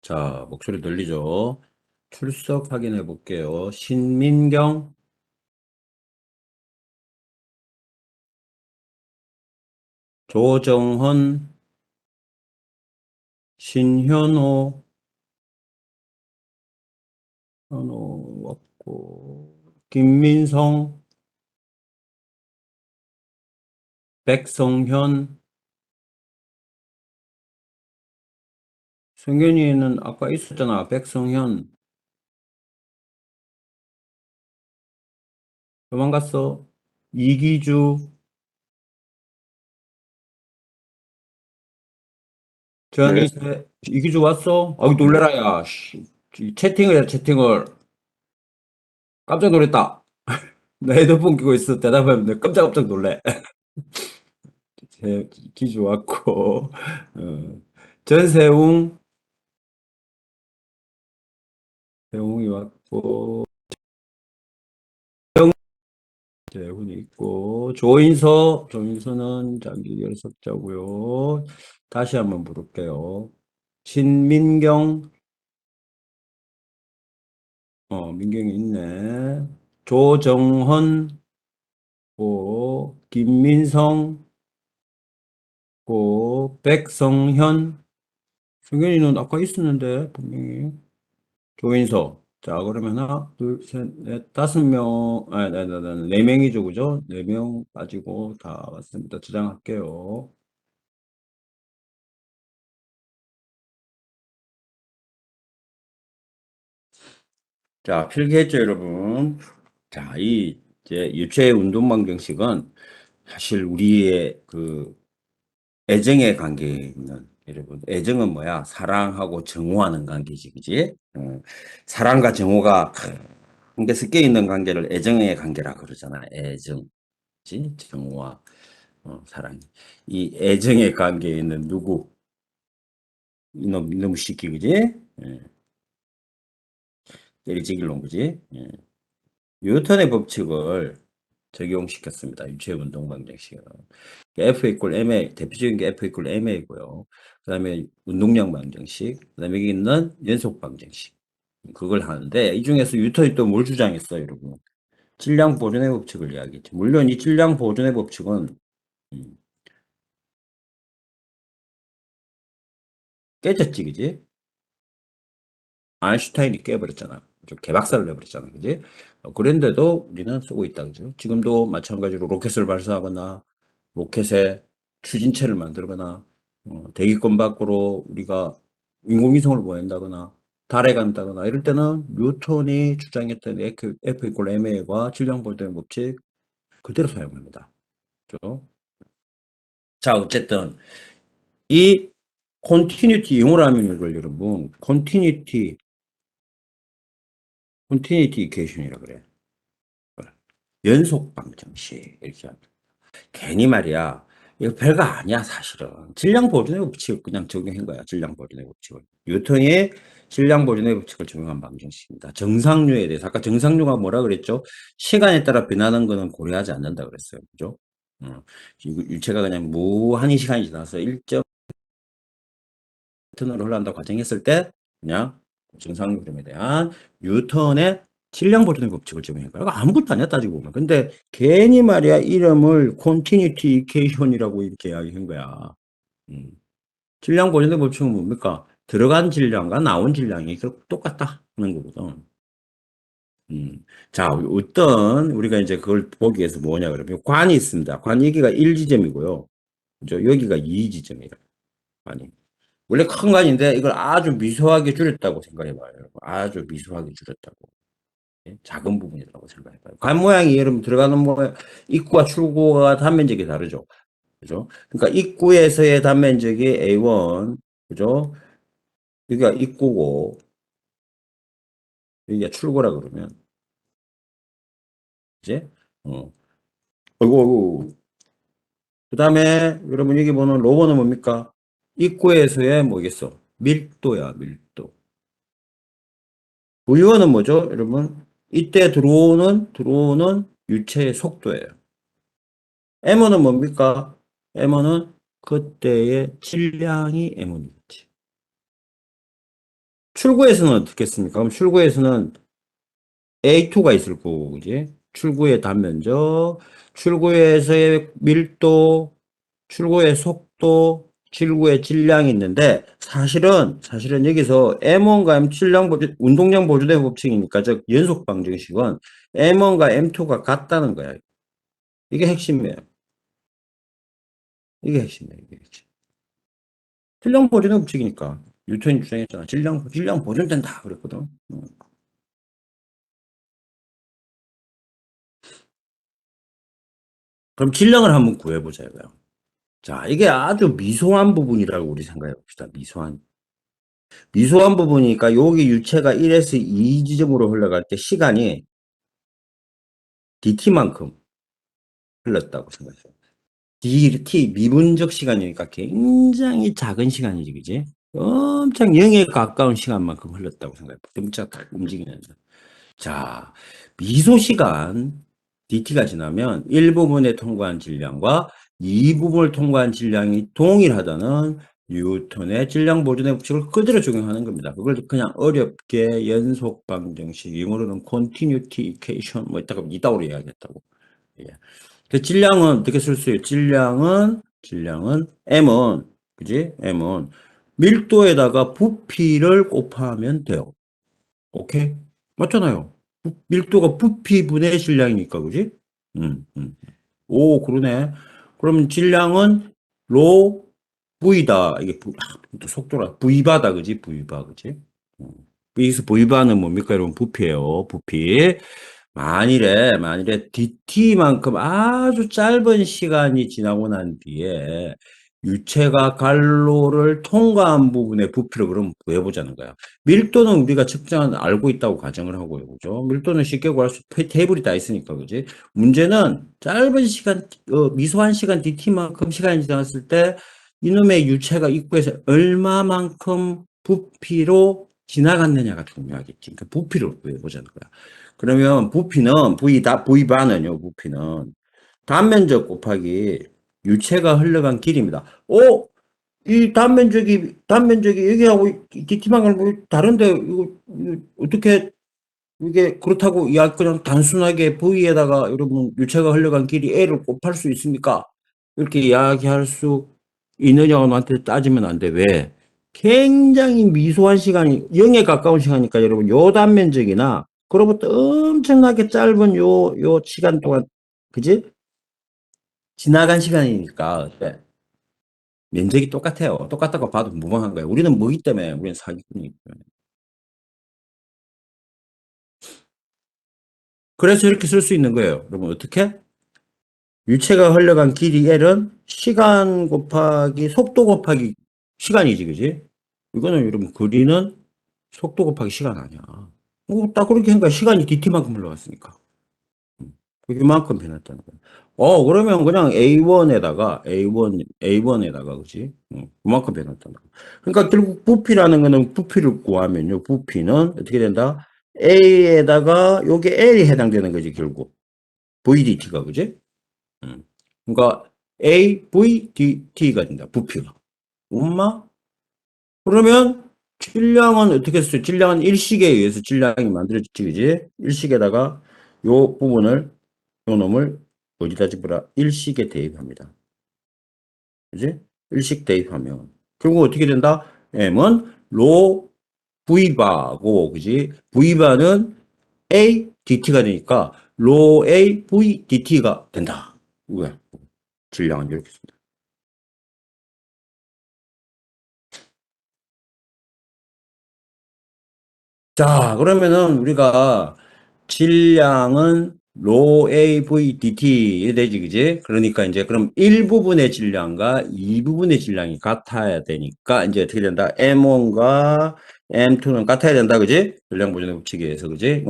자, 목소리 들리죠? 출석 확인해 볼게요. 신민경, 조정헌, 신현호, 현호 왔고, 김민성, 백성현, 성현이는 아까 있었잖아. 백성현, 도망갔어. 이기주, 네. 전희세, 이기주 왔어? 아이, 놀래라, 야. 씨. 채팅을 해, 채팅을. 깜짝 놀랐다. 나 헤드폰 끼고 있어. 대답하면 내가 깜짝깜짝 놀래. 기주 왔고, 전세웅, 세웅이 왔고, 재훈이 있고, 조인서는 장기 결석자고요. 다시 한번 부를게요. 신민경, 민경이 있네. 조정헌, 김민성, 백성현, 성현이는 아까 있었는데, 분명히. 조인서. 자, 그러면 하나, 둘, 셋, 넷, 5명, 네 명이죠, 그죠? 4명 빠지고 다 왔습니다. 저장할게요. 자, 필기했죠, 여러분? 자, 이제 유체 운동 방정식은 사실 우리의 그 애정의 관계에 있는, 여러분, 애정은 뭐야? 사랑하고 정오하는 관계지, 그지? 사랑과 정오가 한개 섞여 있는 관계를 애정의 관계라 그러잖아, 애정. 그지? 정오와 사랑. 이 애정의 관계에 있는 누구? 이놈 시키, 그지? 예, 때리지길 놈, 그지? 예. 뉴턴의 법칙을 적용시켰습니다. 유체운동 방정식은. F 이퀄 ma, 대표적인 게 F 이퀄 ma고요. 그 다음에 운동량 방정식, 그 다음에 여기 있는 연속 방정식. 그걸 하는데, 이 중에서 뉴턴이 또 뭘 주장했어요, 여러분? 질량 보존의 법칙을 이야기했죠. 물론 이 질량 보존의 법칙은 음, 깨졌지, 그지? 아인슈타인이 깨버렸잖아. 좀 개박살을 내버렸잖아. 그지? 그런데도 우리는 쓰고 있다. 그죠? 지금도 마찬가지로 로켓을 발사하거나, 로켓에 추진체를 만들거나, 대기권 밖으로 우리가 인공위성을 보낸다거나, 달에 간다거나, 이럴 때는 뉴턴이 주장했던 F 이퀄 ma과 질량 보존 법칙 그대로 사용합니다. 그죠? 자, 어쨌든, 이 컨티뉴티 영어로 하면 이걸 여러분, 컨티뉴티 이퀘이션이라 그래. 연속 방정식 이렇게 합니다. 괜히 말이야. 이거 별거 아니야 사실은. 질량 보존의 법칙을 그냥 적용한 거야. 질량 보존의 법칙을. 뉴턴이 질량 보존의 법칙을 적용한 방정식입니다. 정상류에 대해서 아까 정상류가 뭐라 그랬죠? 시간에 따라 변하는 거는 고려하지 않는다 그랬어요. 그죠? 유체가 그냥 무한히 시간이 지나서 일정 패턴으로 흘러간다고 가정했을 때 그냥 정상 흐름에 대한 뉴턴의 질량 보존의 법칙을 적용한 거야. 아무것도 아니야 따지고 보면. 근데 괜히 말이야 이름을 continuity equation이라고 이렇게 이야기한 거야. 음. 질량 보존의 법칙은 뭡니까? 들어간 질량과 나온 질량이 똑같다 하는 거거든. 자, 어떤 우리가 이제 그걸 보기 위해서 뭐냐 그러면 관이 있습니다. 관 여기가 1지점이고요. 그죠? 여기가 2지점이에요. 관이. 원래 큰 관인데 이걸 아주 미소하게 줄였다고 생각해봐요. 아주 미소하게 줄였다고. 예? 작은 부분이라고 생각해봐요. 관 모양이 여러분 들어가는 모양, 입구와 출구가 단면적이 다르죠. 그죠? 그러니까 입구에서의 단면적이 A1, 그죠? 여기가 입구고, 여기가 출구라 그러면, 이제, 어이구. 그 다음에 여러분 여기 보는 로고는 뭡니까? 입구에서의 뭐겠어? 밀도야, 밀도. V1은 뭐죠, 여러분? 이때 들어오는 유체의 속도예요. M1은 뭡니까? M1은 그때의 질량이 M1이겠지. 출구에서는 어떻겠습니까? 그럼 출구에서는 A2가 있을 거고, 그지? 출구의 단면적, 출구에서의 밀도, 출구의 속도, 출구의 질량이 있는데, 사실은 여기서 M1과 M7량 보조, 운동량 보조대 법칙이니까, 즉, 연속 방정식은 M1과 M2가 같다는 거야. 이게 핵심이에요. 이게 핵심이에요. 이게 핵심. 질량 보존의 법칙이니까. 뉴턴이 주장했잖아. 질량 보존된다. 그랬거든. 그럼 질량을 한번 구해보자고요. 자, 이게 아주 미소한 부분이라고 우리 생각해 봅시다. 미소한 부분이니까 여기 유체가 1에서 2 지점으로 흘러갈 때 시간이 dt만큼 흘렀다고 생각해요. dt, 미분적 시간이니까 굉장히 작은 시간이지, 그지? 엄청 0에 가까운 시간만큼 흘렀다고 생각해요. 등차 딱 움직이는. 자, 미소 시간 dt가 지나면 1부분에 통과한 질량과 2부분을 통과한 질량이 동일하다는 뉴턴의 질량 보존의 법칙을 그대로 적용하는 겁니다. 그걸 그냥 어렵게 연속 방정식, 영어로는 continuity equation 뭐 이따가로 이야기했다고. 예. 그 질량은 어떻게 쓸 수 있어요? 질량은 m은 그지? m은 밀도에다가 부피를 곱하면 돼요. 오케이? 맞잖아요. 밀도가 부피분의 질량이니까, 그지? 오, 그러네. 그럼 질량은 로 V다. 이게 또 속도라. V바다, 그지? V바, 그지? 음. 여기서 V바는 뭡니까, 여러분? 부피예요. 부피. 만일에 dt만큼 아주 짧은 시간이 지나고 난 뒤에 유체가 갈로를 통과한 부분의 부피를 그럼 구해보자는 거야. 밀도는 우리가 알고 있다고 가정을 하고요. 그죠? 밀도는 쉽게 구할 수, 테이블이 다 있으니까, 그지? 문제는 짧은 시간, 미소한 시간 dt만큼 시간이 지났을 때 이놈의 유체가 입구에서 얼마만큼 부피로 지나갔느냐가 중요하겠지. 그러니까 부피를 구해보자는 거야. 그러면 V바는요, 부피는 단면적 곱하기 유체가 흘러간 길입니다. 이 단면적이 여기하고 DT방을 뭐 다른데, 이거 어떻게, 이게 그렇다고, 야, 그냥 단순하게 V에다가 여러분 유체가 흘러간 길이 A를 곱할 수 있습니까? 이렇게 이야기할 수 있느냐고 나한테 따지면 안 돼. 왜? 굉장히 미소한 시간이, 0에 가까운 시간이니까 여러분, 요 단면적이나, 그로부터 엄청나게 짧은 요 시간 동안, 그지? 지나간 시간이니까, 네. 면적이 똑같아요. 똑같다고 봐도 무방한 거예요. 우리는 뭐기 때문에, 우리는 사기꾼이기 때문에. 그래서 이렇게 쓸 수 있는 거예요. 여러분, 어떻게? 유체가 흘러간 길이 L은 시간 곱하기 속도 곱하기 시간이지, 그지? 이거는 여러분, 거리는 속도 곱하기 시간 아니야. 딱 그렇게 하니까 시간이 dt만큼 흘러갔으니까. 그만큼 변했다는 거야. 그러면 그냥 A1에다가, 그지? 그만큼 변했다는 거야. 그러니까 결국 부피라는 거는 부피를 구하면요. 부피는 어떻게 된다? A에다가 요게 L이 해당되는 거지, 결국. VDT가, 그지? 음. 그러니까 AVDT가 된다. 부피가. 엄마? 그러면 질량은 어떻게 했어요? 질량은 일식에 의해서 질량이 만들어졌지, 그지? 일식에다가 요 부분을 요 놈을 어디다 집어라? 일식에 대입합니다. 그지? 일식 대입하면 결국 어떻게 된다? M은 로 V바고, 그지? V바는 A DT가 되니까 로 A V DT가 된다. 왜? 질량은 이렇게 씁니다. 자, 그러면은 우리가 질량은 로 AVDT에 되지, 그지? 그러니까 이제 그럼 1부분의 질량과 2부분의 질량이 같아야 되니까 이제 어떻게 된다? M1과 M2는 같아야 된다, 그지? 질량 보존의 법칙에 의해서, 그지?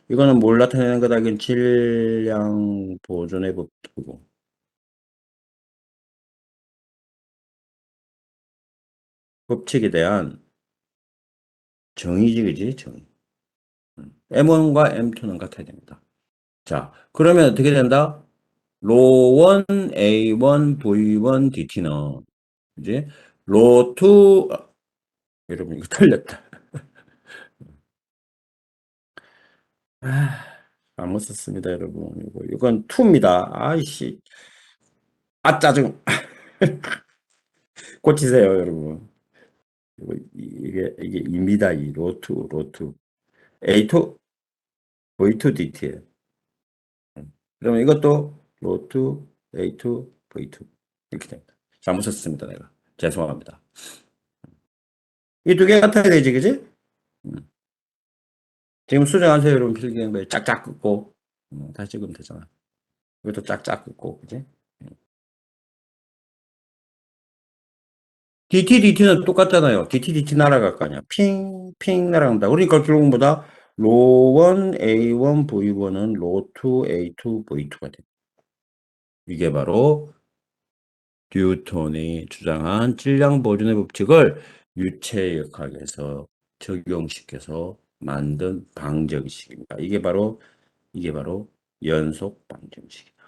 이거는 뭘 나타내는 거다? 이건 질량 보존의 법칙이고. 법칙에 대한 정의지, 그지? 정의. M1과 M2는 같아야 됩니다. 자, 그러면 어떻게 된다? 로1, A1, V1, DT는 이제 로2, 여러분 이거 틀렸다. 아, 잘못 썼습니다, 여러분. 이건 2입니다. 아이씨. 아, 짜증. 고치세요, 여러분. 이게 2입니다, 이 로투. A2, V2DT예요. 그러면 이것도 로투, A2, V2. 이렇게 됩니다. 잘못 썼습니다, 내가. 죄송합니다. 이 두 개 같아야 되지, 그지? 음. 지금 수정하세요, 여러분. 필기한 짝짝 긋고. 다시 찍으면 되잖아. 이것도 짝짝 긋고, 그지? DT는 똑같잖아요. DT 날아갈 거 아니야. 핑 날아간다. 그러니까 결국은 뭐다? 로1, A1, V1은 로2, A2, V2가 돼. 이게 바로 뉴턴이 주장한 질량 보존의 법칙을 유체역학에서 적용시켜서 만든 방정식입니다. 이게 바로 연속 방정식이다.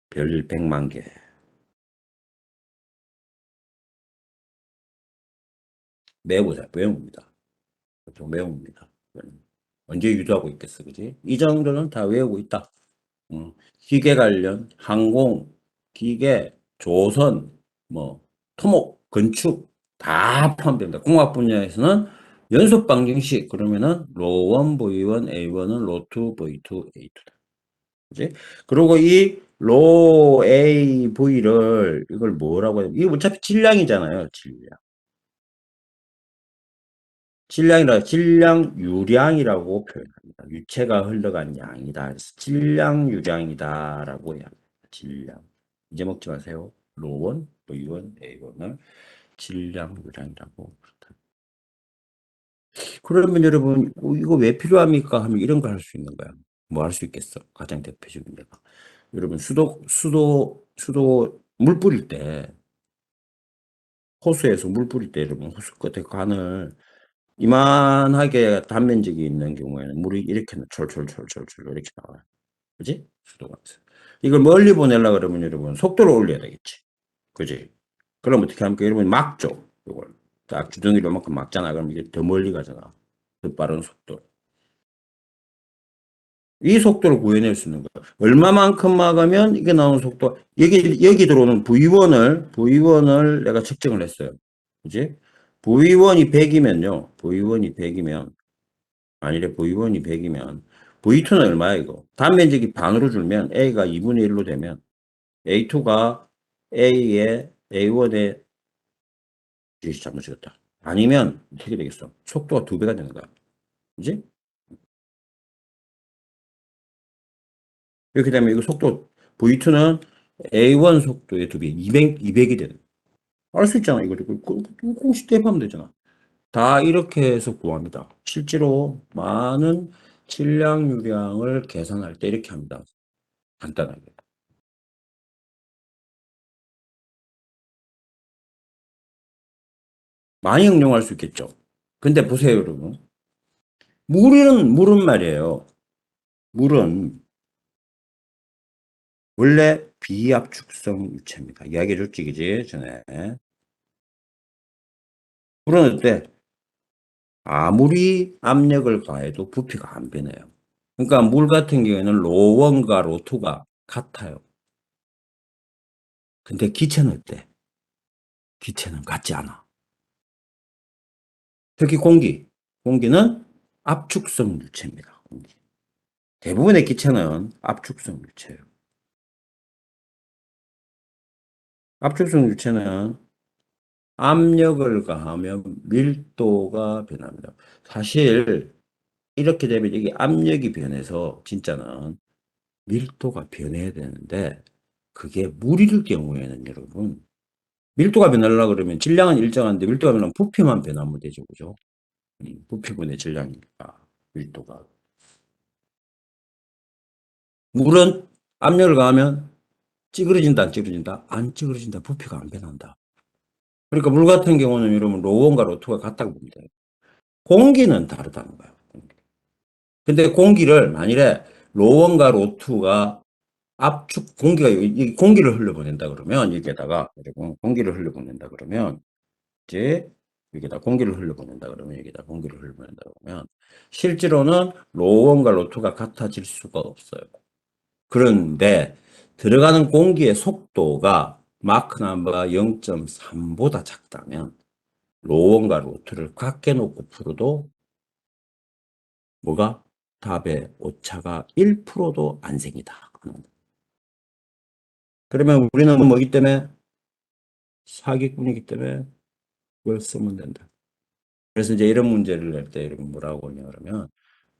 별 100만 개. 매우자, 외웁니다. 보통 외웁니다. 언제 유도하고 있겠어, 그지? 이 정도는 다 외우고 있다. 기계 관련, 항공, 기계, 조선, 뭐, 토목, 건축 다 포함됩니다. 공학 분야에서는 연속 방정식, 그러면은 로1, V1, A1은 로2, V2, A2다. 그지? 그리고 이 로 A, V를 이걸 뭐라고 해야 돼? 이게 어차피 질량이잖아요, 질량. 질량 유량이라고 표현합니다. 유체가 흘러간 양이다. 그래서 질량 유량이다라고 해야 합니다. 질량. 이제 먹지 마세요. 로원, V1, A1을 질량 유량이라고. 그러면 여러분 이거 왜 필요합니까? 하면 이런 거 할 수 있는 거야. 뭐 할 수 있겠어? 가장 대표적인 예가. 여러분 수도 물 뿌릴 때 호수에서 물 뿌릴 때 여러분 호수 끝에 관을 이만하게 단면적이 있는 경우에는 물이 이렇게 철철철철철 이렇게 나와요. 그지? 수도가. 이걸 멀리 보내려고 그러면 여러분 속도를 올려야 되겠지. 그지? 그럼 어떻게 합니까? 여러분 막죠. 이걸. 딱 주둥이로 만큼 막잖아. 그럼 이게 더 멀리 가잖아. 더 빠른 속도. 이 속도를 구해낼 수 있는 거야. 얼마만큼 막으면 이게 나오는 속도. 여기 들어오는 V1을 내가 측정을 했어요. 그지? V1이 100이면요. V1이 100이면 만일에 V1이 100이면 V2는 얼마야 이거? 단면적이 반으로 줄면 A가 2분의 1로 되면 A2가 A1의 잘못 찍었다. 아니면 어떻게 되겠어? 속도가 2배가 되는 거야. 그지? 이렇게 되면 이거 속도 V2는 A1 속도의 2배, 200이 되는 알 수 있잖아. 이거 공식 대입하면 되잖아. 다 이렇게 해서 구합니다. 실제로 많은 질량 유량을 계산할 때 이렇게 합니다. 간단하게. 많이 응용할 수 있겠죠. 근데 보세요, 여러분. 물은 말이에요. 물은 원래 비압축성 유체입니다. 이야기해 줬지, 그지? 전에. 물은 어때? 아무리 압력을 가해도 부피가 안 변해요. 그러니까 물 같은 경우에는 로1과 로2가 같아요. 근데 기체는 어때? 기체는 같지 않아. 특히 공기는 압축성 유체입니다. 대부분의 기체는 압축성 유체예요. 압축성 유체는 압력을 가하면 밀도가 변합니다. 사실 이렇게 되면 이게 압력이 변해서 진짜는 밀도가 변해야 되는데 그게 물일 경우에는 여러분 밀도가 변하려고 그러면 질량은 일정한데 밀도가 변하면 부피만 변하면 되죠. 그죠? 부피분의 질량이니까 밀도가. 물은 압력을 가하면 찌그러진다 안 찌그러진다? 안 찌그러진다. 부피가 안 변한다. 그러니까 물 같은 경우는 여러분 로1과 로2가 같다고 보면 돼요. 공기는 다르다는 거예요. 근데 공기를 만일에 로1과 로2가 공기가 이 공기를 흘려보낸다 그러면 여기에다가 여러분 공기를 흘려보낸다 그러면 이제 여기다 공기를 흘려보낸다 그러면 여기다 공기를 흘려보낸다 그러면 실제로는 로1과 로2가 같아질 수가 없어요. 그런데 들어가는 공기의 속도가 마크 넘버가 0.3보다 작다면 로1과 로2를 같게 놓고 풀어도 뭐가 답의 오차가 1%도 안 생기다. 그러면 우리는 뭐기 때문에 사기꾼이기 때문에 그걸 쓰면 된다. 그래서 이제 이런 문제를 낼 때 여러분 뭐라고 하냐 그러면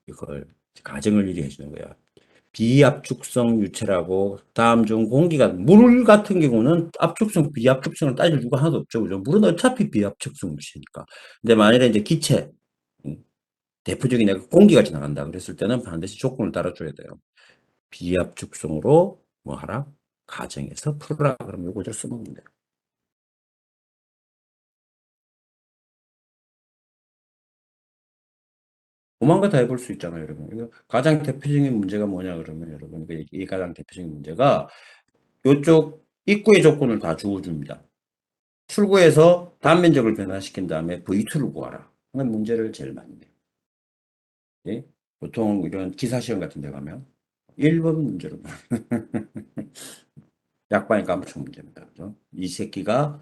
이걸 가정을 일이 해주는 거야. 비압축성 유체라고 다음 중 공기가 물 같은 경우는 압축성, 비압축성을 따질 이유가 하나도 없죠. 그죠? 물은 어차피 비압축성 유체니까. 근데 만일에 이제 기체, 음, 대표적인 애가 공기가 지나간다 그랬을 때는 반드시 조건을 따라줘야 돼요. 비압축성으로 뭐 하라? 가정에서 풀어라. 그러면 요거를 쓰면 돼요. 오만 거 다 해볼 수 있잖아요, 여러분. 이거 가장 대표적인 문제가 뭐냐 그러면 여러분 이 가장 대표적인 문제가 이쪽 입구의 조건을 다 주어줍니다. 출구에서 단면적을 변화시킨 다음에 V2를 구하라. 하는 문제를 제일 많이 내요. 예? 보통 이런 기사시험 같은 데 가면 1번 문제로 약반이 깜짝 문제입니다. 그죠? 이 새끼가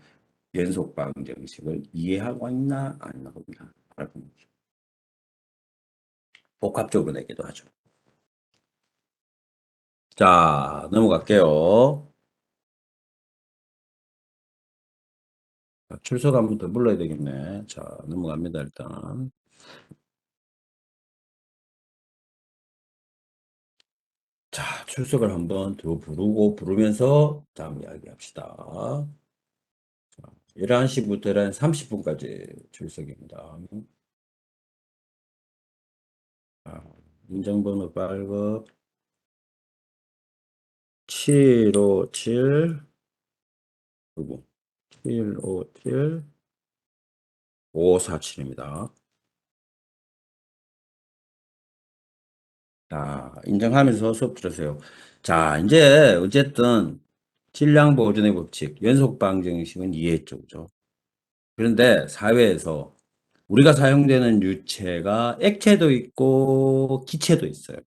연속 방정식을 이해하고 있나 안 하고 있나 알아보는 거죠. 복합적으로 내기도 하죠. 자, 넘어갈게요. 출석 한번 더 불러야 되겠네. 자, 넘어갑니다, 일단. 자, 출석을 한번 더 부르면서 다음 이야기 합시다. 11시부터 11시 30분까지 출석입니다. 아, 인정번호 발급 757, 그리고 757, 547입니다. 자, 인정하면서 수업 들으세요. 자, 이제 어쨌든 질량 보존의 법칙, 연속 방정식은 이해했죠, 그죠? 그런데 사회에서 우리가 사용되는 유체가 액체도 있고 기체도 있어요.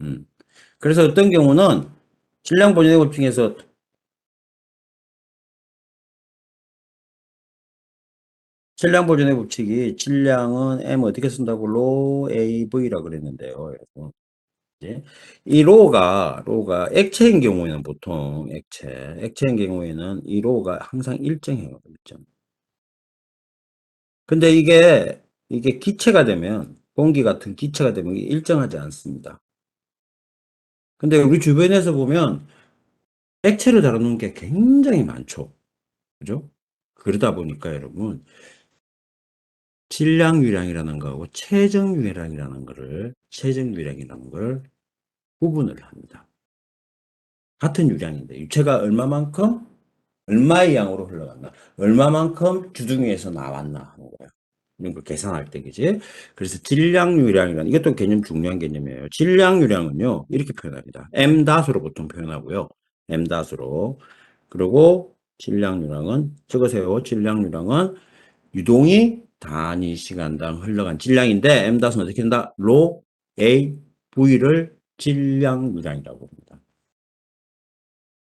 음. 그래서 어떤 경우는 질량 보존의 법칙에서 질량 보존의 법칙이 질량은 M 어떻게 쓴다고 로 AV라고 그랬는데요. 여러분. 이제 이 로가 액체인 경우에는 보통 액체인 경우에는 이 로가 항상 일정해요. 일정. 근데 이게 기체가 되면 공기 같은 기체가 되면 이게 일정하지 않습니다. 근데 우리 주변에서 보면 액체를 다루는 게 굉장히 많죠. 그죠? 그러다 보니까 여러분 질량 유량이라는 거하고 최정 유량이라는 걸 구분을 합니다. 같은 유량인데 유체가 얼마만큼 얼마의 양으로 흘러갔나 얼마만큼 주둥이에서 나왔나 하는 거예요. 이런 걸 계산할 때 그지? 그래서 질량 유량이라는 이것도 개념 중요한 개념이에요. 질량 유량은요 이렇게 표현합니다. m 다수로 보통 표현하고요. m 다수로 그리고 질량 유량은 적으세요. 질량 유량은 유동이 단위 시간당 흘러간 질량인데 m 다수는 어떻게 된다? 로 a v를 질량 유량이라고 합니다.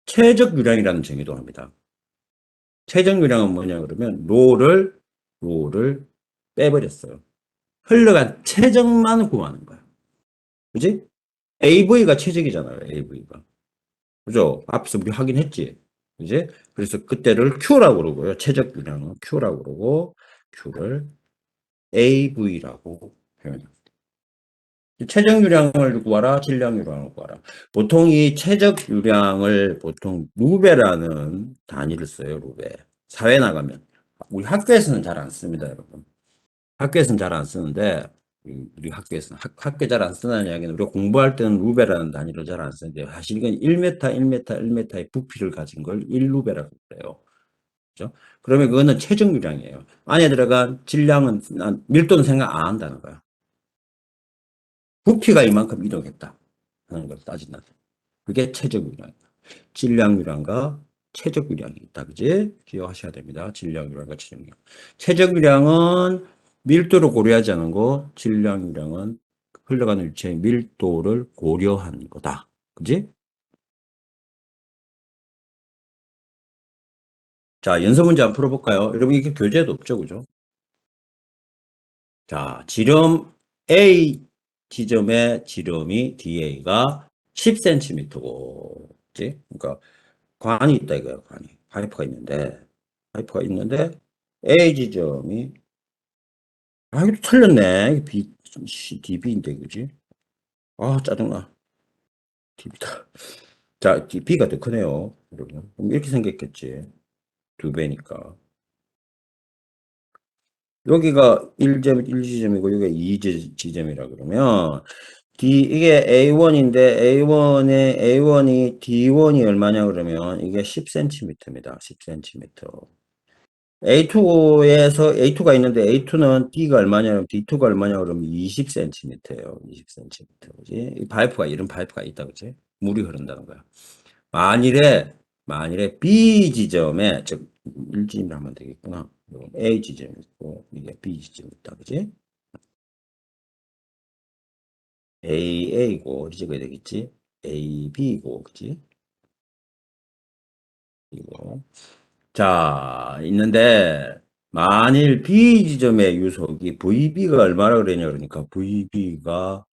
최적 유량이라는 정의도 합니다. 최적 유량은 뭐냐 그러면 로를 빼버렸어요. 흘러간 최적만 구하는 거야. 그지? AV가 최적이잖아요. AV가. 그죠? 앞에서 우리 확인했지. 그지? 그래서 그때를 Q라고 그러고요. 최적 유량은 Q라고 그러고 Q를 AV라고 표현합니다. 최적 유량을 구하라, 질량 유량을 구하라. 보통 이 최적 유량을 보통 루베라는 단위를 써요, 루베. 사회 나가면. 우리 학교에서는 잘 안 씁니다, 여러분. 학교에서는 잘 안 쓰는데, 우리 학교에서는, 학교 잘 안 쓰는 이야기는 우리가 공부할 때는 루베라는 단위를 잘 안 쓰는데, 사실 이건 1m, 1m, 1m의 부피를 가진 걸 1루베라고 그래요. 그죠? 그러면 그거는 최적 유량이에요. 안에 들어간 질량은, 밀도는 생각 안 한다는 거야. 부피가 이만큼 이동했다 하는 걸 따진다. 그게 최적 유량. 질량 유량과 최적유량이 있다. 그지? 기억하셔야 됩니다. 질량유량과 최적유량. 최적유량은 밀도를 고려하지 않은 거, 질량유량은 흘러가는 유체의 밀도를 고려한 거다. 그지? 자, 연습 문제 한번 풀어볼까요? 여러분, 이게 교재에도 없죠, 그죠? 자, 지름 A 지점의 지름이 DA가 10cm고, 그지? 그러니까 관이 있다 이거야, 관이. 파이프가 있는데, A 지점이, 아, 이거 틀렸네. DB인데, 그지? 아, 짜증나. DB다. 자, B가 더 크네요, 여러분. 그럼 이렇게 생겼겠지. 두 배니까. 여기가 1점, 1지점이고, 여기가 2지점이라 그러면, 이게 A1인데, A1이, D1이 얼마냐 그러면, 이게 10cm입니다. 10cm. A2가 있는데, A2는 D가 얼마냐, D2가 얼마냐 그러면 20cm예요. 20cm. 그지? 이 파이프가, 이런 파이프가 있다, 그지? 물이 흐른다는 거야. 만일에, 만일에 B 지점에, 즉, 1지점이라 하면 되겠구나. A 지점이 있고, 이게 B 지점이 있다, 그지? AA고, 이렇게 적어야 되겠지? AB고, 그지? 이거. 자, 있는데, 만일 B 지점의 유속이 VB가 얼마나 그러냐, 그러니까 VB가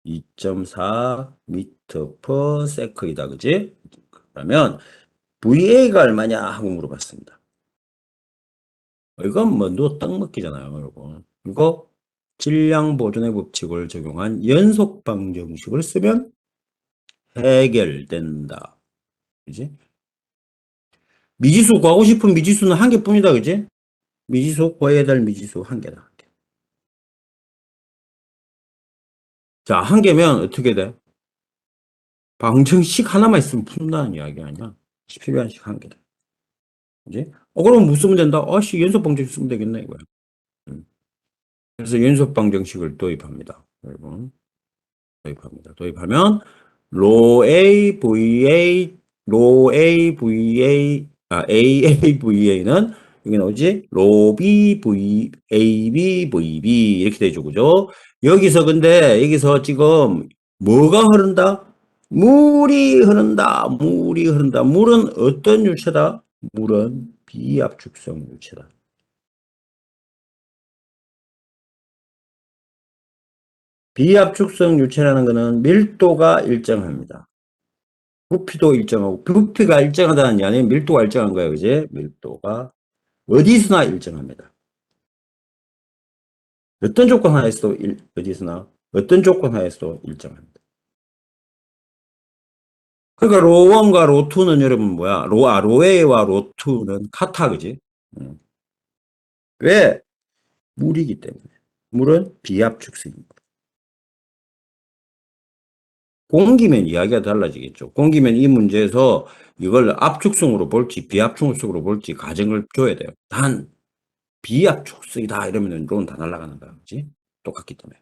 2.4 미터 per 세컨이다, 그지? 그러면 VA가 얼마냐 하고 물어봤습니다. 이건 뭐, 누딱 먹기잖아요, 여러분. 이거 질량 보존의 법칙을 적용한 연속 방정식을 쓰면 해결된다. 그지? 미지수 구하고 싶은 미지수는 한 개뿐이다, 그지? 미지수 구해야 될 미지수 한 개다. 한 개. 자, 한 개면 어떻게 돼? 방정식 하나만 있으면 푼다는 이야기 아니야. 필요한 식 한 개다. 그지? 그럼 뭐 쓰면 된다? 연속 방정식 쓰면 되겠네, 이거야. 음. 그래서 연속 방정식을 도입합니다. 여러분. 도입합니다. 도입하면 로 A, VA, 로 A, VA, AAVA는 여기 나오지? 로 B, AB, VB 이렇게 되죠. 그죠? 여기서 지금 뭐가 흐른다? 물이 흐른다. 물이 흐른다. 물은 어떤 유체다? 물은 비압축성 유체다. 비압축성 유체라는 것은 밀도가 일정합니다. 부피도 일정하고, 부피가 일정하다는 게 아니라 밀도가 일정한 거예요. 그지? 밀도가 어디서나 일정합니다. 어떤 조건 하에서도 어디서나, 어떤 조건 하에서도 일정합니다. 그러니까 로1과 로2는 여러분 뭐야? 로 A와 로2는 같아. 그지? 음. 왜? 물이기 때문에. 물은 비압축성입니다. 공기면 이야기가 달라지겠죠. 공기면 이 문제에서 이걸 압축성으로 볼지 비압축성으로 볼지 가정을 줘야 돼요. 단 비압축성이다 이러면 론 다 날아가는 거야. 그지? 똑같기 때문에.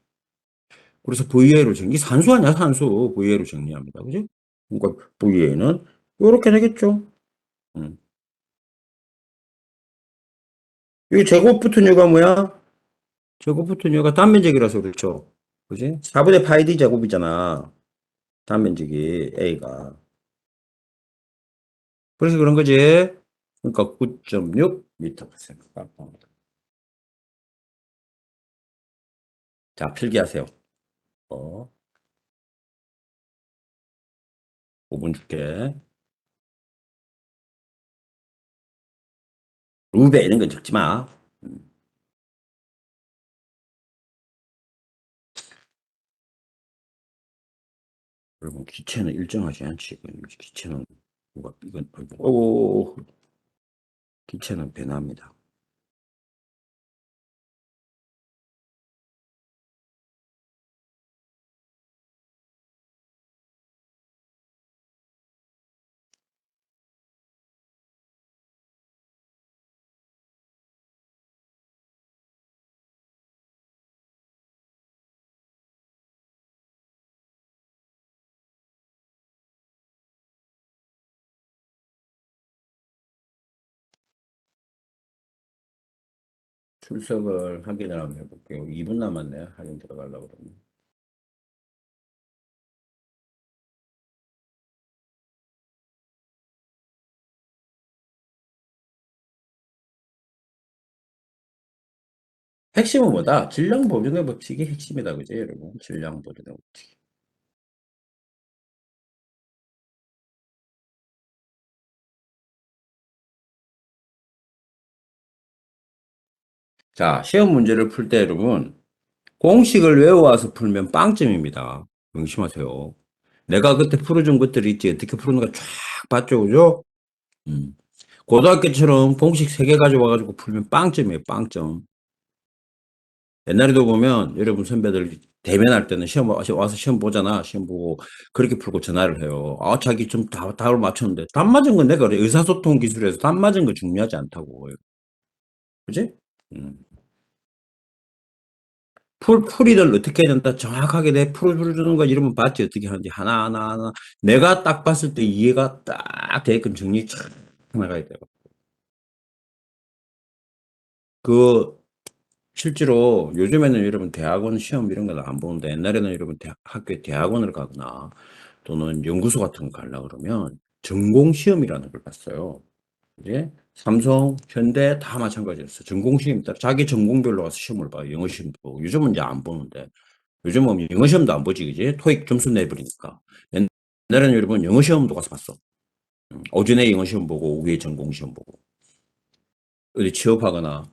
그래서 VA로 정리, 산수 아니야, 산수. VA로 정리합니다. 그지? 그러니까 VA는 이렇게 되겠죠. 음. 여기 제곱 붙은 이유가 뭐야? 제곱 붙은 이유가 단면적이라서 그렇죠. 그지? 4분의 파이 D 제곱이잖아. 단면적이 A가. 그래서 그런 거지. 그러니까 9.6 미터 per second. 자, 필기하세요. 어, 5분 줄게. 루베 이런 건 적지 마. 여러분, 기체는 일정하지 않지. 기체는, 뭐가, 이건, 오, 기체는 변합니다. 출석을 확인을 한번 해볼게요. 2분 남았네. 확인 들어가려고 그러면. 핵심은 뭐다? 질량 보존의 법칙이 핵심이다. 그죠, 여러분? 질량 보존의 법칙. 자, 시험 문제를 풀 때 여러분, 공식을 외워와서 풀면 빵점입니다. 명심하세요. 내가 그때 풀어준 것들이 있지. 어떻게 푸는가 쫙 봤죠, 그죠? 음. 고등학교처럼 공식 3개 가져와가지고 풀면 빵점이에요, 빵점. 옛날에도 보면 여러분 선배들 대면할 때는 시험 와서 시험 보잖아. 시험 보고 그렇게 풀고 전화를 해요. 아, 자기 좀 답을 맞췄는데. 답 맞은 건 내가 그래. 의사소통 기술에서 답 맞은 거 중요하지 않다고. 그지? 음. 풀이를 어떻게 해야 된다. 정확하게 내 풀어주는 거 이러면 봤지. 어떻게 하는지 하나하나. 내가 딱 봤을 때 이해가 딱 되게끔 정리 쫙 나가야 돼요. 그 실제로 요즘에는 여러분 대학원 시험 이런 거 안 보는데 옛날에는 여러분 학교에 대학원을 가거나 또는 연구소 같은 거 가려고 그러면 전공 시험이라는 걸 봤어요. 이제 삼성, 현대 다 마찬가지였어요. 전공 시험 따라 자기 전공별로 가서 시험을 봐요. 영어 시험 보고. 요즘은 이제 안 보는데. 요즘은 영어 시험도 안 보지, 그지? 토익 점수 내버리니까. 옛날에는 여러분 영어 시험도 가서 봤어. 오전에 영어 시험 보고 오후에 전공 시험 보고. 어디 취업하거나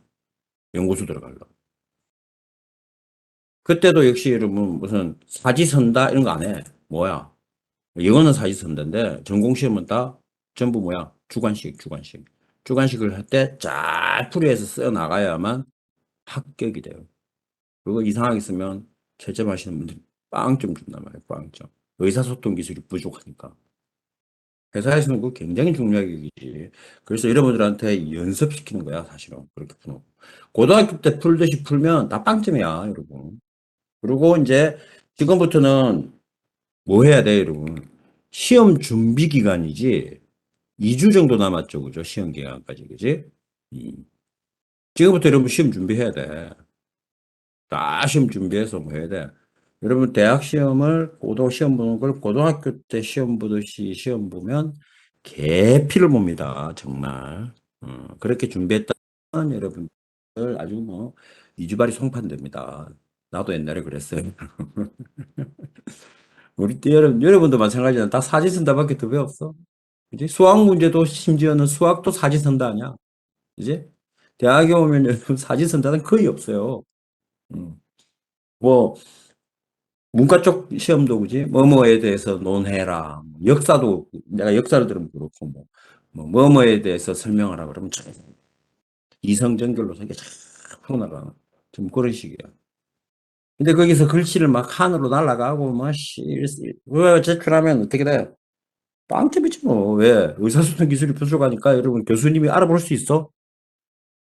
연구소 들어가려고. 그때도 역시 여러분 무슨 사지선다 이런 거 안 해. 뭐야? 영어는 사지선다인데 전공 시험은 다 전부 뭐야? 주관식, 주관식. 주관식을 할 때 잘 풀이해서 써 나가야만 합격이 돼요. 그거 이상하게 쓰면 채점하시는 분들이 빵점 준단 말이에요. 빵점. 의사소통 기술이 부족하니까. 회사에서는 그거 굉장히 중요하게 여기지. 그래서 여러분들한테 연습시키는 거야, 사실은. 그렇게 푸는 거. 고등학교 때 풀듯이 풀면 다 빵점이야, 여러분. 그리고 이제 지금부터는 뭐 해야 돼, 여러분? 시험 준비 기간이지. 2주 정도 남았죠, 그죠? 시험 기간까지, 그지? 음. 지금부터 여러분 시험 준비해야 돼. 다 시험 준비해서 뭐 해야 돼? 여러분 대학 시험을 고등 시험 보는 걸 고등학교 때 시험 보듯이 시험 보면 개피를 봅니다. 정말. 그렇게 준비했다면 여러분들 아주 뭐 이주발이 송판됩니다. 나도 옛날에 그랬어요. 우리 때 여러분도 마찬가지잖아. 다 사지선다밖에 더 배웠어. 그지? 수학 문제도 심지어는 수학도 사지선다 아니야. 그지? 대학에 오면 여러분 사지선다는 거의 없어요. 음. 뭐 문과 쪽 시험도 그지? 뭐뭐에 대해서 논해라. 역사도 내가 역사를 들으면 그렇고 뭐뭐에 대해서 설명하라 그러면 참 이성전결로 이게 쫙 풀어나가는 좀 그런 식이야. 근데 거기서 글씨를 막 하늘로 날아가고 왜 제출하면 어떻게 돼? 빵점이지 뭐. 왜? 의사소통 기술이 부족하니까 여러분 교수님이 알아볼 수 있어?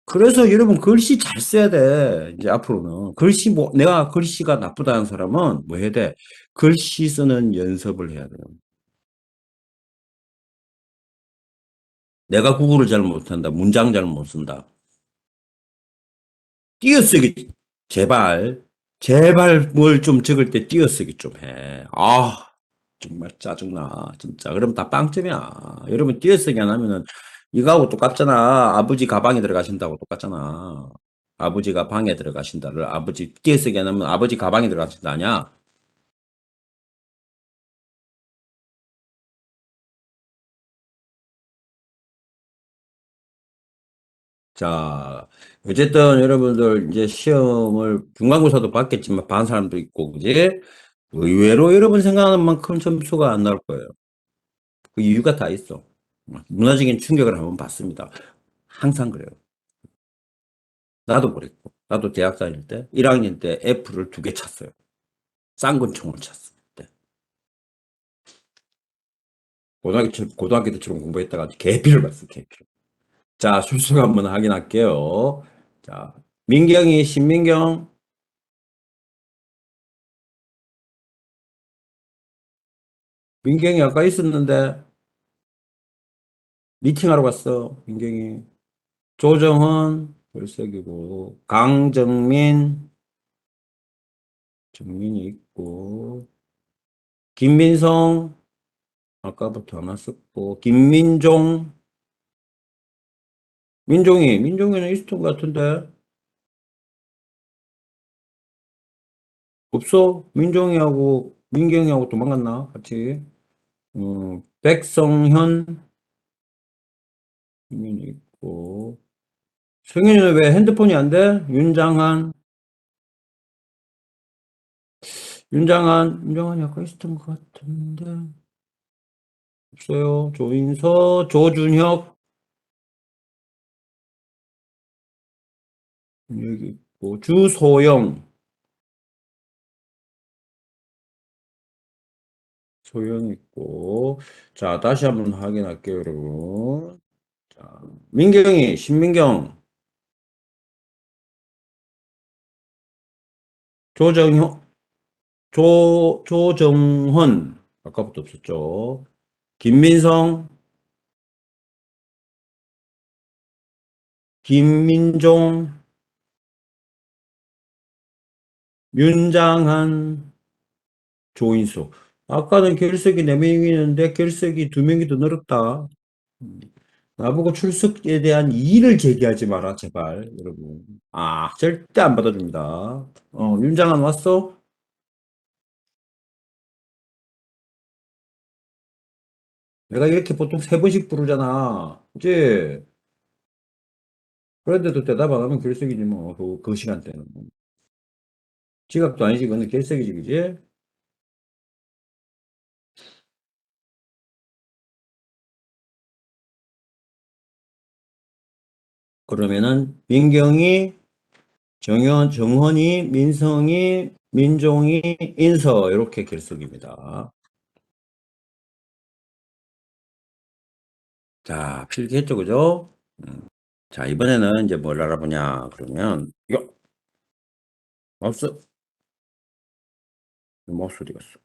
그래서 여러분 글씨 잘 써야 돼. 이제 앞으로는. 글씨 뭐, 내가 글씨가 나쁘다는 사람은 뭐 해야 돼? 글씨 쓰는 연습을 해야 돼요. 내가 국어를 잘 못한다. 문장 잘 못 쓴다. 띄어쓰기, 제발. 제발 뭘 좀 적을 때 띄어쓰기 좀 해. 아, 정말 짜증나. 진짜. 그럼 다 빵점이야. 여러분 띄어쓰기 안 하면은 이거하고 똑같잖아. 아버지 가방에 들어가신다고 똑같잖아. 아버지가 방에 들어가신다를 아버지 띄어쓰기 안 하면 아버지 가방에 들어가신다 아니야? 자, 어쨌든 여러분들 이제 시험을 중간고사도 봤겠지만 반 사람도 있고, 그지? 의외로 여러분 생각하는 만큼 점수가 안 나올 거예요. 그 이유가 다 있어. 문화적인 충격을 한번 받습니다. 항상 그래요. 나도 그랬고. 나도 대학 다닐 때 1학년 때 F를 2개 찼어요. 쌍권총을 찼어. 네. 고등학교 때처럼 공부했다가 개피를 봤어, 개피. 자, 출석 한번 확인할게요. 자, 민경이, 신민경, 민경이 아까 있었는데 미팅하러 갔어, 민경이. 조정은, 결석이고, 강정민, 정민이 있고, 김민성, 아까부터 안 왔었고, 김민종, 민종이는 있었던 것 같은데, 없어? 민종이하고, 민경이하고 도망갔나? 같이. 백성현, 민이 있고, 성현이는 왜 핸드폰이 안 돼? 윤장한이 아까 있었던 것 같은데, 없어요. 조인서, 조준혁, 여기 있고, 주소영, 소영 있고, 자, 다시 한번 확인할게요, 여러분. 자, 신민경, 조정현, 조정헌, 아까부터 없었죠. 김민성, 김민종, 윤장한, 조인수. 아까는 결석이 4명이었는데 결석이 2명이 더 늘었다. 나보고 출석에 대한 이의를 제기하지 마라, 제발, 여러분. 아, 절대 안 받아줍니다. 윤장한 왔어? 내가 이렇게 보통 3번씩 부르잖아. 그치? 그런데도 대답 안 하면 결석이지, 뭐, 그 시간대는. 지각도 아니지, 그건 결석이지, 그지? 그러면은, 민경이, 정헌이, 민성이, 민종이, 인서, 이렇게 결석입니다. 자, 필기했죠, 그죠? 자, 이번에는 이제 뭘 알아보냐, 그러면, 이거, 마우스, 마우스 어디 갔어?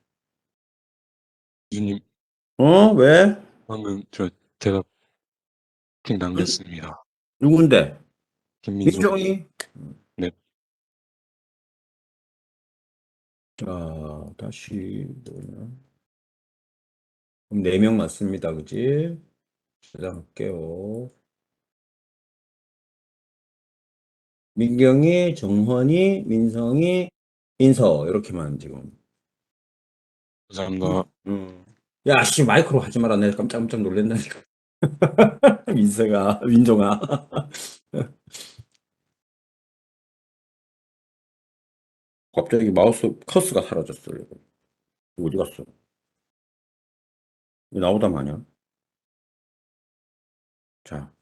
유님, 왜? 방금 저 대답 남겼습니다. 누군데? 김민종, 민종이? 네, 자, 다시, 뭐냐. 그럼 4명 맞습니다, 그지? 시작할게요. 민경이, 정헌이, 민성이, 인서, 이렇게만 지금. 감사합니다. 야, 씨, 마이크로 하지 마라. 내가 깜짝깜짝 놀란다니까. 민서가, 민종아. 갑자기 마우스 커스가 사라졌어요. 이거 어디 갔어? 이거 나오다 마냐? 자,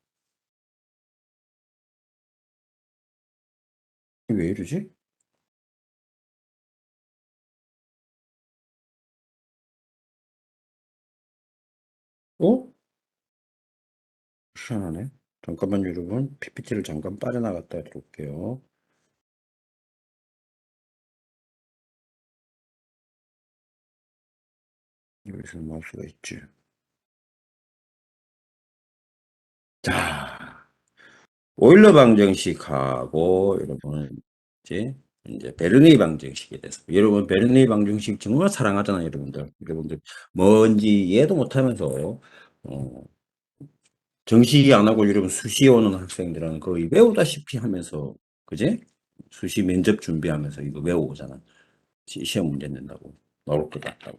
이게 왜 이러지? 어? 희한하네. 잠깐만, 여러분. PPT를 잠깐 빠져나갔다 들어올게요. 여기서 마우스가 있지. 자, 오일러 방정식하고, 여러분, 이제 베르누이 방정식에 대해서. 여러분, 베르누이 방정식 정말 사랑하잖아요, 여러분들. 여러분들, 뭔지 이해도 못하면서, 어, 정시 안 하고 여러분 수시 오는 학생들은 거의 외우다시피 하면서, 그지? 수시 면접 준비하면서 이거 외우잖아. 시험 문제 낸다고. 나올 것 같다고.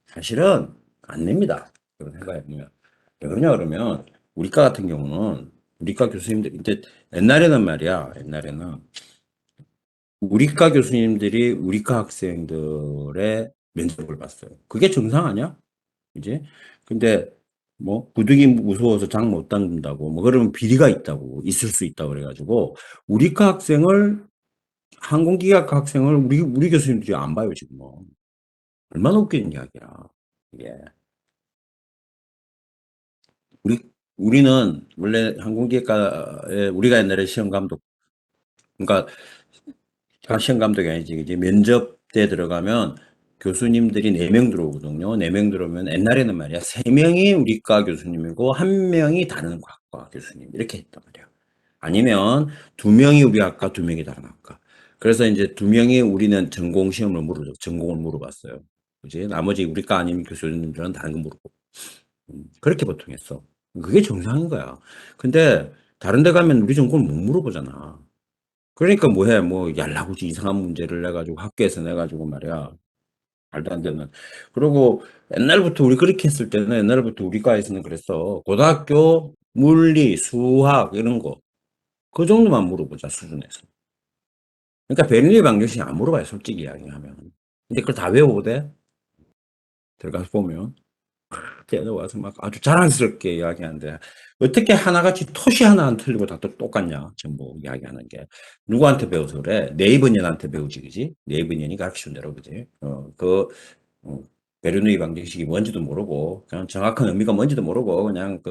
사실은 안 냅니다. 그런 생각해 보면. 왜 그러냐 그러면 우리과 같은 경우는 우리과 교수님들 이제 옛날에는 말이야. 옛날에는 우리과 교수님들이 우리과 학생들의 면접을 봤어요. 그게 정상 아니야? 이제 근데 뭐 구두기 무서워서 장 못 담근다고 뭐 그러면 비리가 있다고 있을 수 있다고 그래가지고 우리과 학생을 항공기계학과 학생을 우리 교수님들이 안 봐요 지금. 뭐. 얼마나 웃기는 이야기야. 이게. 우리, 우리는 원래 항공기과에 우리가 옛날에 시험 감독, 그러니까 시험 감독이 아니지. 이제 면접 때 들어가면 교수님들이 4명 들어오거든요. 4명 들어오면 옛날에는 말이야. 3명이 우리과 교수님이고 1명이 다른 과과 교수님. 이렇게 했단 말이야. 아니면 두 명이 우리 학과, 두 명이 다른 학과. 그래서 이제 두 명이 우리는 전공 시험을 전공을 물어봤어요. 그지? 나머지 우리 과 아니면 교수님들은 다른 거 물어보고. 그렇게 보통 했어. 그게 정상인 거야. 근데 다른 데 가면 우리 전공을 못 물어보잖아. 그러니까 뭐 해? 뭐 얄라구지 이상한 문제를 내가지고 학교에서 내가지고 말이야. 말도 안 되는. 그리고 옛날부터 우리 그렇게 했을 때는 옛날부터 우리 과에서는 그랬어. 고등학교 물리, 수학 이런 거. 그 정도만 물어보자 수준에서. 그러니까 베를린 방정식 안 물어봐요, 솔직히 이야기하면. 근데 그걸 다 외워도 돼? 들어가서 보면. 걔네 와서 막 아주 자랑스럽게 이야기하는데 어떻게 하나같이 토시 하나 안 틀리고 다 똑같냐 전부 이야기하는 게 누구한테 배워서 그래? 네이버년한테 배우지 그지? 네이버년이 가르쳐준 대로 그지? 어, 베르누이 방정식이 뭔지도 모르고 그냥 정확한 의미가 뭔지도 모르고 그냥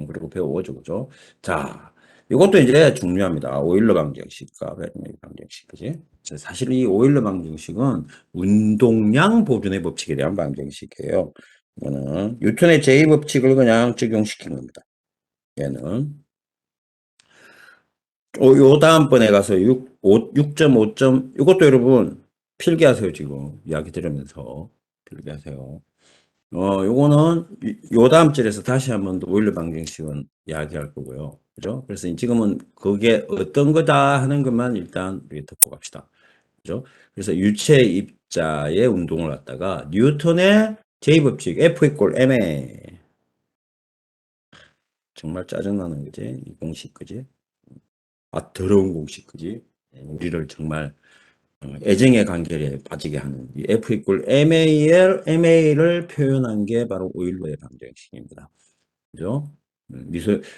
그리고 배워오죠 그죠? 자 이것도 이제 중요합니다. 오일러 방정식과 베르누이 방정식 그지? 사실 이 오일러 방정식은 운동량 보존의 법칙에 대한 방정식이에요. 이거는 뉴턴의 제2법칙을 그냥 적용시킨 겁니다. 얘는 요 다음번에 가서 6.5점 이것도 여러분 필기하세요 지금 이야기 들으면서 필기하세요. 요거는 요 다음 절에서 다시 한번 더 오일러 방정식은 이야기할 거고요. 그죠? 그래서 지금은 그게 어떤 거다 하는 것만 일단 우리 듣고 갑시다. 그죠? 그래서 유체 입자의 운동을 갖다가 뉴턴의 제2법칙 F 이퀄 ma 정말 짜증나는 거지 이 공식 그지? 아 더러운 공식 그지? 우리를 정말 애정의 관계에 빠지게 하는 이 F 이퀄 MA를 표현한 게 바로 오일러의 방정식입니다. 그죠?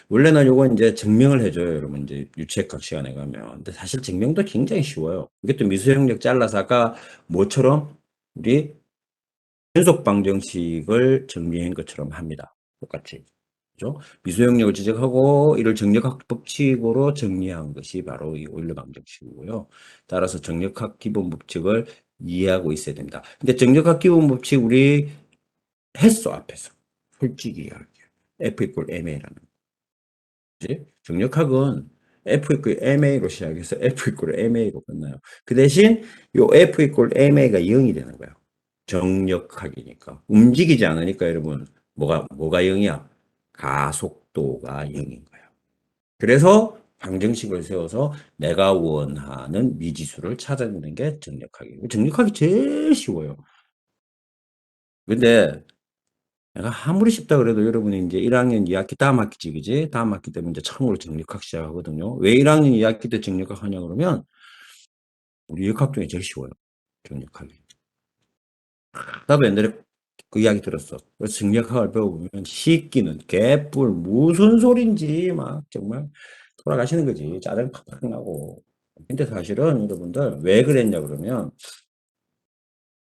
원래는 요거 이제 증명을 해줘요. 여러분, 이제 유체학 시간에 가면. 근데 사실 증명도 굉장히 쉬워요. 이것도 미수영역 잘라서 아까 뭐처럼 우리 연속 방정식을 정리한 것처럼 합니다. 똑같이. 그죠? 미수영역을 지적하고 이를 정력학 법칙으로 정리한 것이 바로 이 오일러 방정식이고요. 따라서 정력학 기본 법칙을 이해하고 있어야 됩니다. 근데 정력학 기본 법칙 우리 했어 앞에서. 솔직히 이야기해요. F 이퀄 MA라는 거지. 정력학은 F 이퀄 MA로 시작해서 F 이퀄 MA로 끝나요. 그 대신 요 F 이퀄 MA가 0이 되는 거예요. 정력학이니까. 움직이지 않으니까 여러분 뭐가 0이야? 가속도가 0인 거예요. 그래서 방정식을 세워서 내가 원하는 미지수를 찾아내는 게 정력학이에요. 정력학이 제일 쉬워요. 근데 내가 아무리 쉽다 그래도 여러분이 이제 1학년 2학기 다음 학기지, 그지? 다음 학기 때문에 이제 처음으로 정력학 시작하거든요. 왜 1학년 2학기 때 정력학 하냐 그러면 우리 역학 중에 제일 쉬워요. 정력학이. 나도 옛날에 그 이야기 들었어. 그래서 정력학을 배워보면 식기는 개뿔 무슨 소린지 막 정말 돌아가시는 거지. 짜증 팍팍 나고. 근데 사실은 여러분들 왜 그랬냐 그러면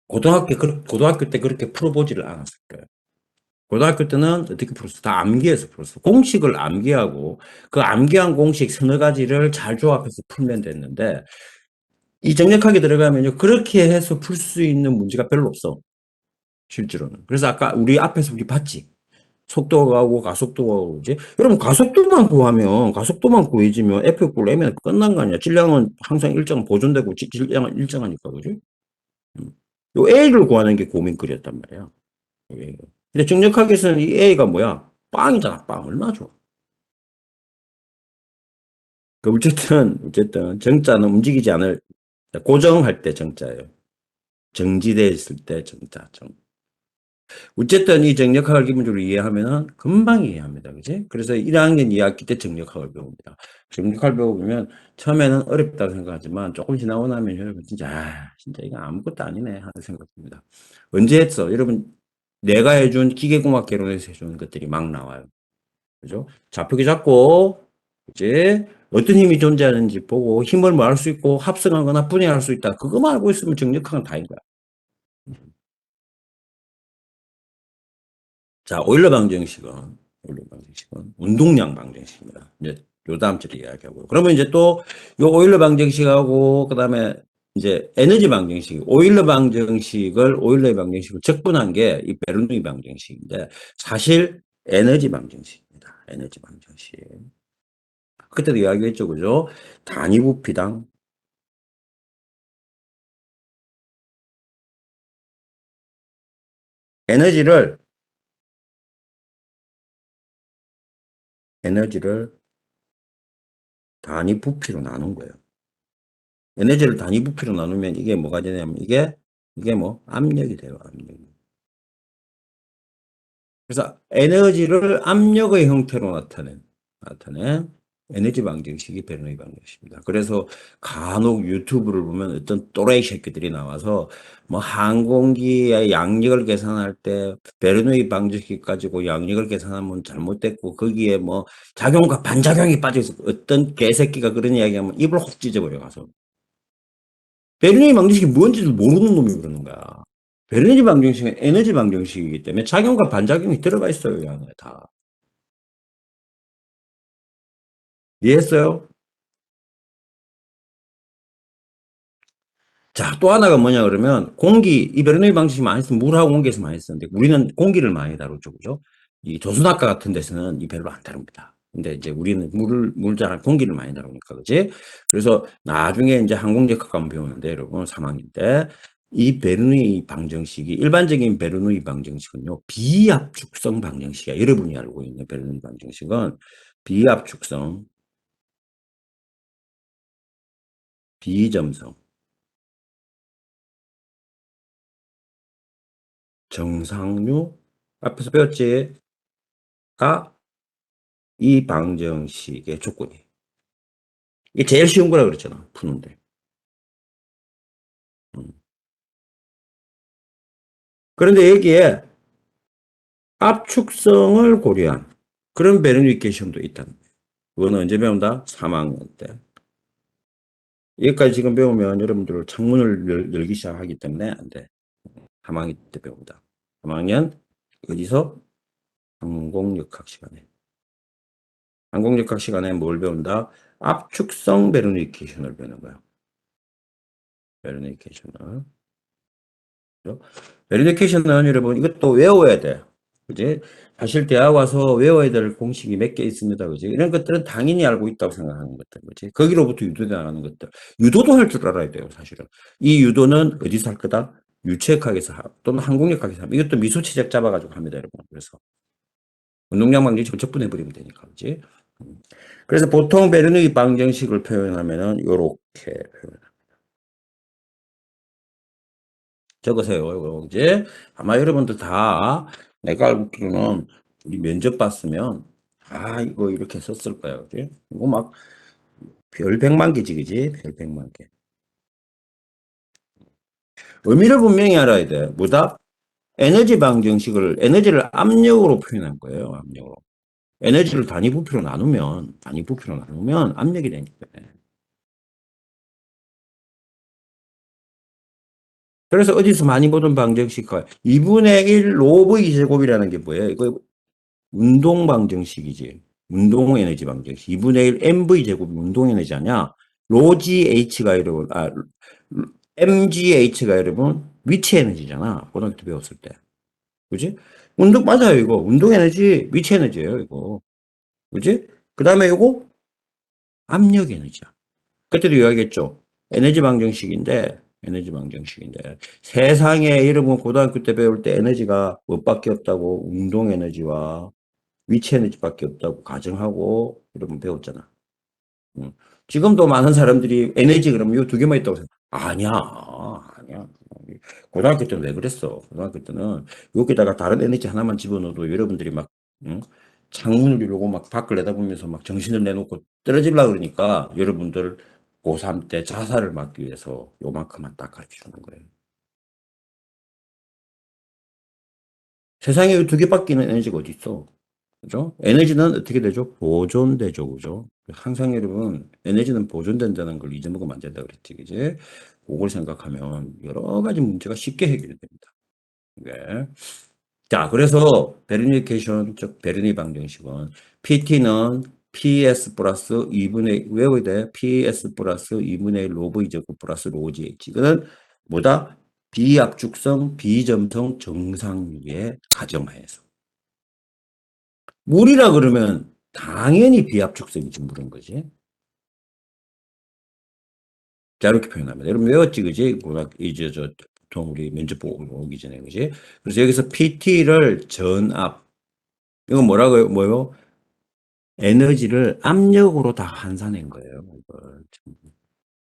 고등학교 때 그렇게 풀어보지를 않았을 거예요. 고등학교 때는 어떻게 풀었어? 다 암기해서 풀었어. 공식을 암기하고 그 암기한 공식 서너 가지를 잘 조합해서 풀면 됐는데 이 정력하게 들어가면요. 그렇게 해서 풀 수 있는 문제가 별로 없어. 실제로는. 그래서 아까 우리 앞에서 우리 봤지. 속도가 가고 가속도가 가고 그지? 여러분 가속도만 구하면 가속도만 구해지면 F 꼴 M은 끝난 거 아니야. 질량은 항상 일정 보존되고 질량은 일정하니까 그지? 음. 요 A를 구하는 게 고민거리였단 말이야. 예. 근데 정력학에서는 이 A가 뭐야? 빵이잖아, 빵. 얼마나 좋아. 그 어쨌든 정자는 움직이지 않을 고정할 때 정자예요. 정지되어 있을 때 정자. 어쨌든 이 정력학을 기본적으로 이해하면 금방 이해합니다. 그지? 그래서 1학년 2학기 때 정력학을 배웁니다. 정력학을 배워보면 처음에는 어렵다고 생각하지만 조금 지나고 나면 여러분 진짜 이거 아무것도 아니네 하는 생각 듭니다. 언제 했어? 여러분 내가 해준 기계공학 개론에서 해준 것들이 막 나와요. 그죠? 좌표기 잡고 이제 어떤 힘이 존재하는지 보고 힘을 뭐 할 수 있고 합성하거나 분해할 수 있다. 그거만 알고 있으면 정력학은 다인 거야. 자, 오일러 방정식은 운동량 방정식입니다. 이제 요 다음 주에 이야기하고요. 그러면 이제 또 요 오일러 방정식하고 그다음에 이제 에너지 방정식, 오일러의 방정식을 적분한 게 이 베르누이 방정식인데 사실 에너지 방정식입니다. 에너지 방정식. 그때도 이야기했죠, 그죠? 단위 부피당 에너지를 에너지를 단위 부피로 나눈 거예요. 에너지를 단위 부피로 나누면 이게 뭐가 되냐면 이게 뭐 압력이 돼요, 압력. 그래서 에너지를 압력의 형태로 나타낸 에너지 방정식이 베르노이 방정식입니다. 그래서 간혹 유튜브를 보면 어떤 또라이 새끼들이 나와서 뭐 항공기의 양력을 계산할 때 베르노이 방정식 가지고 양력을 계산하면 잘못됐고 거기에 뭐 작용과 반작용이 빠져 있어. 어떤 개새끼가 그런 이야기하면 입을 혹 찢어버려 가서. 베르노이 방정식이 뭔지도 모르는 놈이 그러는 거야. 베르노이 방정식은 에너지 방정식이기 때문에 작용과 반작용이 들어가 있어요, 이 안에 다. 이해했어요? 자, 또 하나가 뭐냐 그러면 이 베르노이 방식이 많이 쓰는 물하고 공기에서 많이 쓰는데 우리는 공기를 많이 다루죠, 그죠? 이 조선학과 같은 데서는 이 별로 안 다룹니다. 근데 이제 우리는 물자랑 공기를 많이 다루니까, 그지? 그래서 나중에 이제 항공력학과 한번 배우는데, 여러분, 3학년 때, 이 베르누이 방정식이, 일반적인 베르누이 방정식은요, 비압축성 방정식이야. 여러분이 알고 있는 베르누이 방정식은 비압축성, 비점성, 정상류, 앞에서 배웠지? 가 이 방정식의 조건이에요. 이게 제일 쉬운 거라 그랬잖아, 푸는데. 음. 그런데 여기에 압축성을 고려한 그런 베르니케이션도 있다는 거예요. 그거는 언제 배운다? 3학년 때. 여기까지 지금 배우면 여러분들 창문을 열기 시작하기 때문에 안 돼. 3학년 때 배운다. 3학년 어디서? 항공역학 시간에. 항공역학 시간에 뭘 배운다? 압축성 베르니케이션을 배우는 거야. 베르니케이션을. 베리피케이션은 여러분 이것도 외워야 돼. 그지? 사실 대학 와서 외워야 될 공식이 몇 개 있습니다. 그지? 이런 것들은 당연히 알고 있다고 생각하는 것들. 그지? 거기로부터 유도돼 나가는 것들. 유도도 할 줄 알아야 돼요, 사실은. 이 유도는 어디서 할 거다? 유체역학에서 또는 항공역학에서 하면 이것도 미수치적 잡아가지고 합니다, 여러분. 그래서 운동량 방정식을 적분해버리면 되니까. 그지? 그래서 보통 베르누이 방정식을 표현하면은 요렇게 적으세요. 이거 이제 아마 여러분들 다 내가 알기로는 이 면접 봤으면 이거 이렇게 썼을 거야. 그지? 이거 막 별 100만 개지, 그지? 별 100만 개. 의미를 분명히 알아야 돼. 뭐다? 에너지 방정식을 에너지를 압력으로 표현한 거예요. 압력으로. 에너지를 단위 부피로 나누면 압력이 되니까. 그래서 어디서 많이 보던 방정식과 2분의 1 로브 2제곱이라는 게 뭐예요? 이거 운동 방정식이지. 운동 에너지 방정식. 2분의 1 mv 제곱이 운동 에너지 아니야. 로GH가 여러분, mgh가 여러분, 위치 에너지잖아. 고등학교 때 배웠을 때. 그지? 운동, 맞아요, 이거. 운동 에너지, 위치 에너지예요, 이거. 그지? 그 다음에 이거 압력 에너지야. 그때도 이야기했죠. 에너지 방정식인데, 세상에 여러분 고등학교 때 배울 때 에너지가 뭐밖에 없다고, 운동 에너지와 위치 에너지밖에 없다고 가정하고 여러분 배웠잖아. 응. 지금도 많은 사람들이 에너지 그러면 이 두 개만 있다고 생각. 아니야, 아니야. 고등학교 때는 왜 그랬어? 고등학교 때는 여기다가 다른 에너지 하나만 집어넣어도 여러분들이 막 응? 창문을 이러고 막 밖을 내다보면서 막 정신을 내놓고 떨어지려고 그러니까 여러분들 고3 때 자살을 막기 위해서 요만큼만 딱 가르쳐 주는 거예요. 세상에 이 두 개밖에 있는 에너지가 어디 있어? 그죠? 에너지는 어떻게 되죠? 보존되죠, 그죠? 항상 여러분, 에너지는 보존된다는 걸 잊어먹으면 안 된다 그랬지, 그지? 그걸 생각하면 여러 가지 문제가 쉽게 해결이 됩니다. 네. 자, 그래서 베르니케이션, 즉, 베르니 방정식은 PT는 PS 플러스 2분의, 외워야 돼. PS 플러스 2분의 1 로브 이제곱 플러스 로지 H. 이거는 뭐다? 비압축성, 비점성 정상유의 가정하에서. 물이라 그러면 당연히 비압축성이 증부른 거지. 자, 이렇게 표현합니다. 여러분 외웠지, 그지? 이제 보통 우리 면접 보고 오기 전에, 그지? 그래서 여기서 PT를 전압, 이건 뭐라고요? 뭐요? 에너지를 압력으로 다 환산한 거예요. 이걸.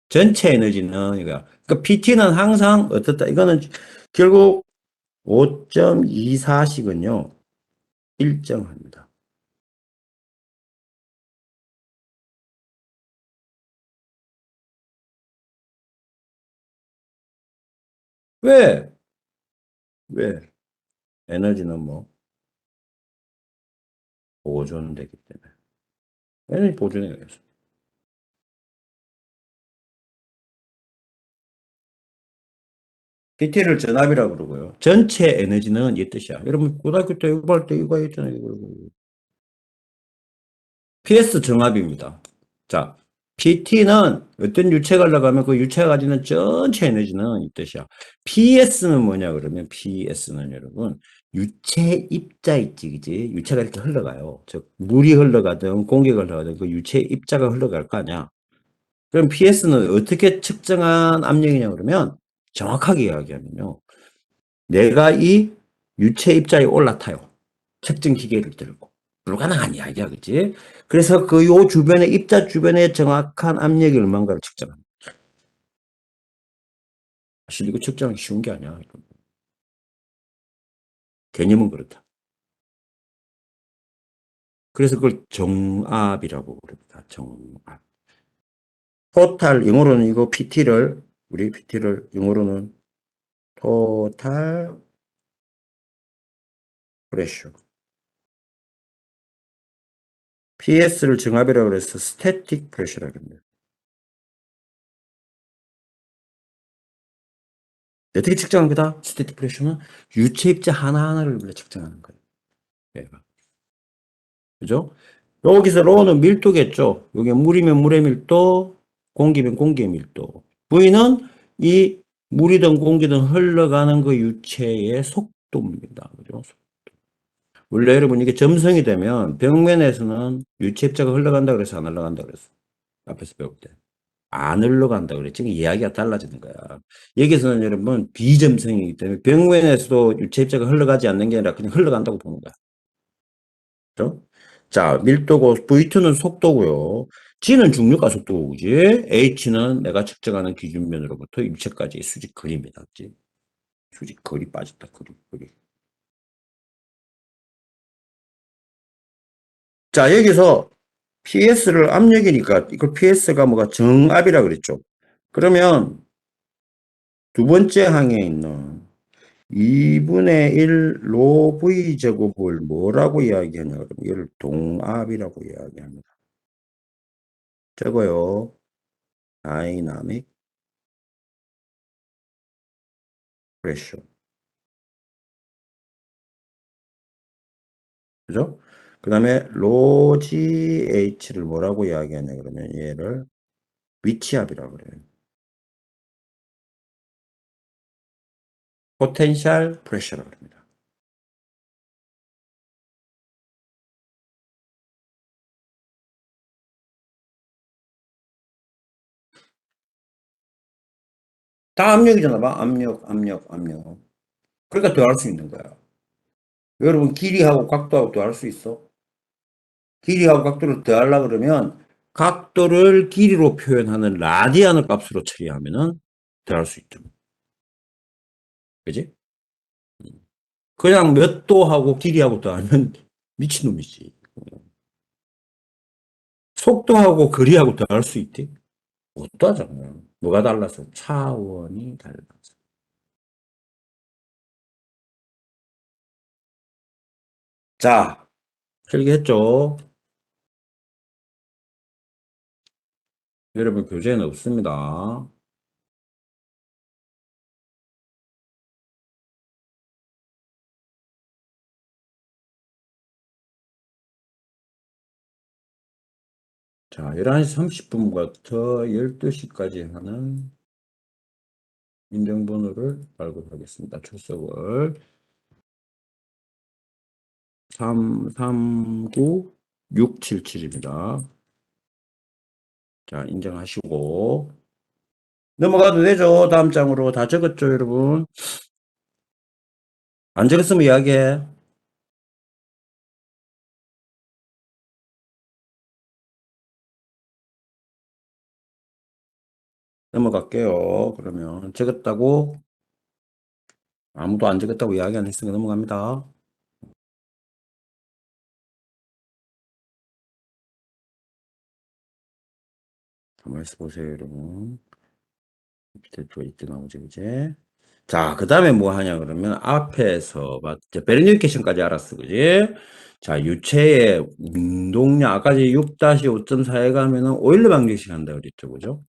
전체 에너지는, 그러니까 PT는 항상 어떻다, 이거는 결국 5.24씩은요, 일정합니다. 왜? 왜? 에너지는 뭐, 보존되기 때문에. 에너지 보존해야 겠어. PT를 전압이라고 그러고요. 전체 에너지는 이 뜻이야. 여러분, 고등학교 때 이거 할 때 이거 했잖아요. 이거. PS 정압입니다. 자, PT는 어떤 유체가 올라가면 그 유체가 가지는 전체 에너지는 이 뜻이야. PS는 뭐냐 그러면 PS는 여러분 유체 입자 있지, 그지? 유체가 이렇게 흘러가요. 즉 물이 흘러가든 공기가 흘러가든 그 유체 입자가 흘러갈 거 아니야. 그럼 PS는 어떻게 측정한 압력이냐 그러면 정확하게 이야기하면요. 내가 이 유체 입자에 올라타요. 측정 기계를 들고. 불가능한 이야기야, 그치? 그래서 그 요 주변에, 입자 주변에 정확한 압력이 얼마인가를 측정합니다. 사실 이거 측정하기 쉬운 게 아니야. 개념은 그렇다. 그래서 그걸 정압이라고 부릅니다. 정압. 토탈, 영어로는 이거 PT를, 우리 PT를 영어로는 토탈 프레셔. PS를 정압이라고 해서 스태틱 프레셔라고 합니다. 어떻게 측정한 거다? 스태틱 프레셔는 유체 입자 하나하나를 측정하는 거예요. 얘가. 그죠? 여기서 로는 밀도겠죠. 여기 물이면 물의 밀도, 공기면 공기의 밀도. V는 이 물이든 공기든 흘러가는 그 유체의 속도입니다. 그죠? 원래 여러분 이게 점성이 되면 벽면에서는 유체 입자가 흘러간다 그래서 안 흘러간다 그랬어. 앞에서 배울 때. 안 흘러간다 그랬지. 지금 이야기가 달라지는 거야. 여기서는 여러분 비점성이기 때문에 벽면에서도 유체 입자가 흘러가지 않는 게 아니라 그냥 흘러간다고 보는 거야. 그죠? 자, 밀도고, V2는 속도고요. G는 중력과 속도고, 그지? H는 내가 측정하는 기준면으로부터 입체까지의 수직 거리입니다. 그지? 수직 거리 빠졌다, 거리. 자, 여기서 PS를 압력이니까, 이걸 PS가 뭐가 정압이라 그랬죠. 그러면 두 번째 항에 있는 2분의 1 로 V 제곱을 뭐라고 이야기하냐, 그러면 이걸 동압이라고 이야기합니다. 저거요. 다이나믹 프레셔. 그죠? 그 다음에 로지 H를 뭐라고 이야기하냐 그러면 얘를 위치압이라고 그래요. 포텐셜 프레셔라고 합니다. 다 압력이잖아. 봐. 압력. 그러니까 더할 수 있는 거야. 여러분 길이하고 각도하고 더할 수 있어? 길이하고 각도를 더하려고 그러면 각도를 길이로 표현하는 라디안을 값으로 처리하면은 더할 수 있죠. 그지? 그냥 몇 도하고 길이하고 더하면 미친놈이지. 속도하고 거리하고 더할 수 있대? 못 하잖아요. 뭐가 달라서? 차원이 달라서. 자, 필기했죠? 여러분 교재는 없습니다. 자, 11시 30분부터 12시까지 하는 인증번호를 발급하겠습니다. 출석을 339 677입니다. 자, 인정하시고 넘어가도 되죠? 다음 장으로 다 적었죠, 여러분? 안 적었으면 이야기해. 넘어갈게요. 그러면 적었다고 아무도 안 적었다고 이야기 안 했으니까 넘어갑니다. 가만히 있어 보세요, 여러분. 밑에 또 이렇게 나오죠, 이제. 자, 그 다음에 뭐 하냐, 그러면 앞에서, 베르니케이션까지 알았어, 그지? 자, 유체의 운동량, 아까 6-5.4에 가면은 오일러 방정식 한다 그랬죠, 그죠?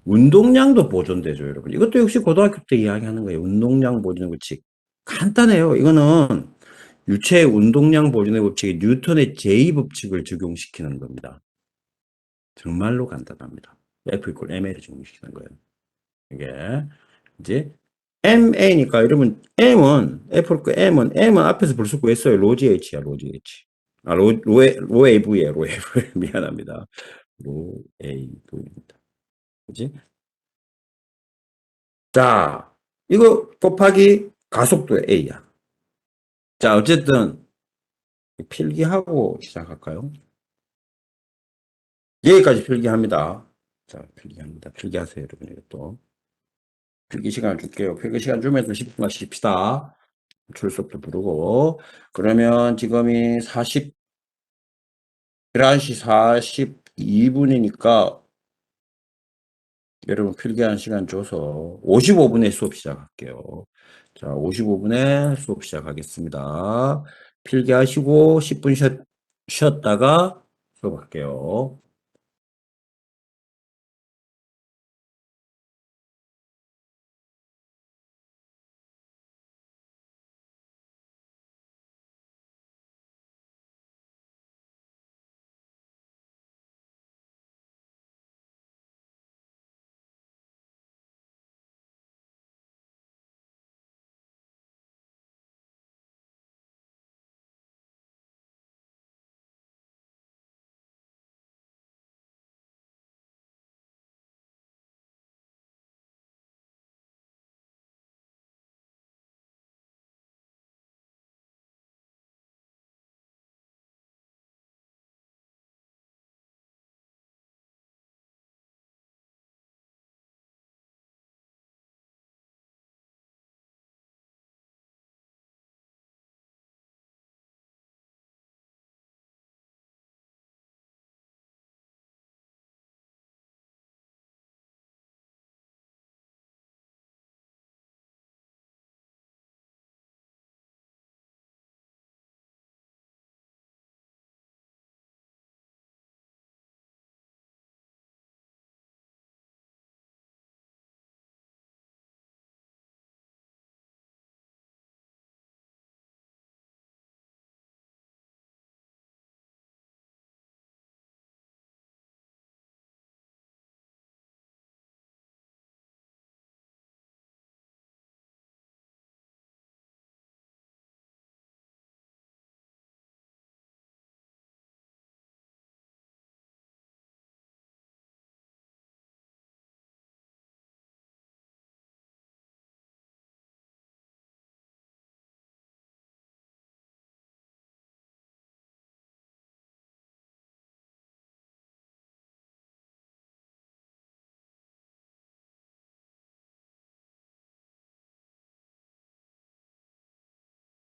운동량도 보존되죠, 여러분. 이것도 역시 고등학교 때 이야기하는 거예요. 운동량 보존의 법칙. 간단해요. 이거는 유체의 운동량 보존의 법칙이 뉴턴의 제2법칙을 적용시키는 겁니다. 정말로 간단합니다. F 이퀄 ML을 적용시키는 거예요. 이게 이제 MA니까 여러분 M은 M은 앞에서 불 수 있어요. 로지 H야, 로지 H. 아, 로 AV에 로 AV 미안합니다. 로 AV입니다. 그지? 자, 이거 곱하기 가속도 A야. 자, 어쨌든 필기하고 시작할까요? 여기까지 필기합니다. 자, 필기합니다. 필기하세요, 여러분. 이것도. 필기 시간 줄게요. 필기 시간 주면서 10분간 쉽시다. 출석도 부르고. 그러면 지금이 11시 42분이니까 여러분 필기한 시간 줘서 55분에 수업 시작할게요. 자, 55분에 수업 시작하겠습니다. 필기하시고 10분 쉬었다가 수업할게요.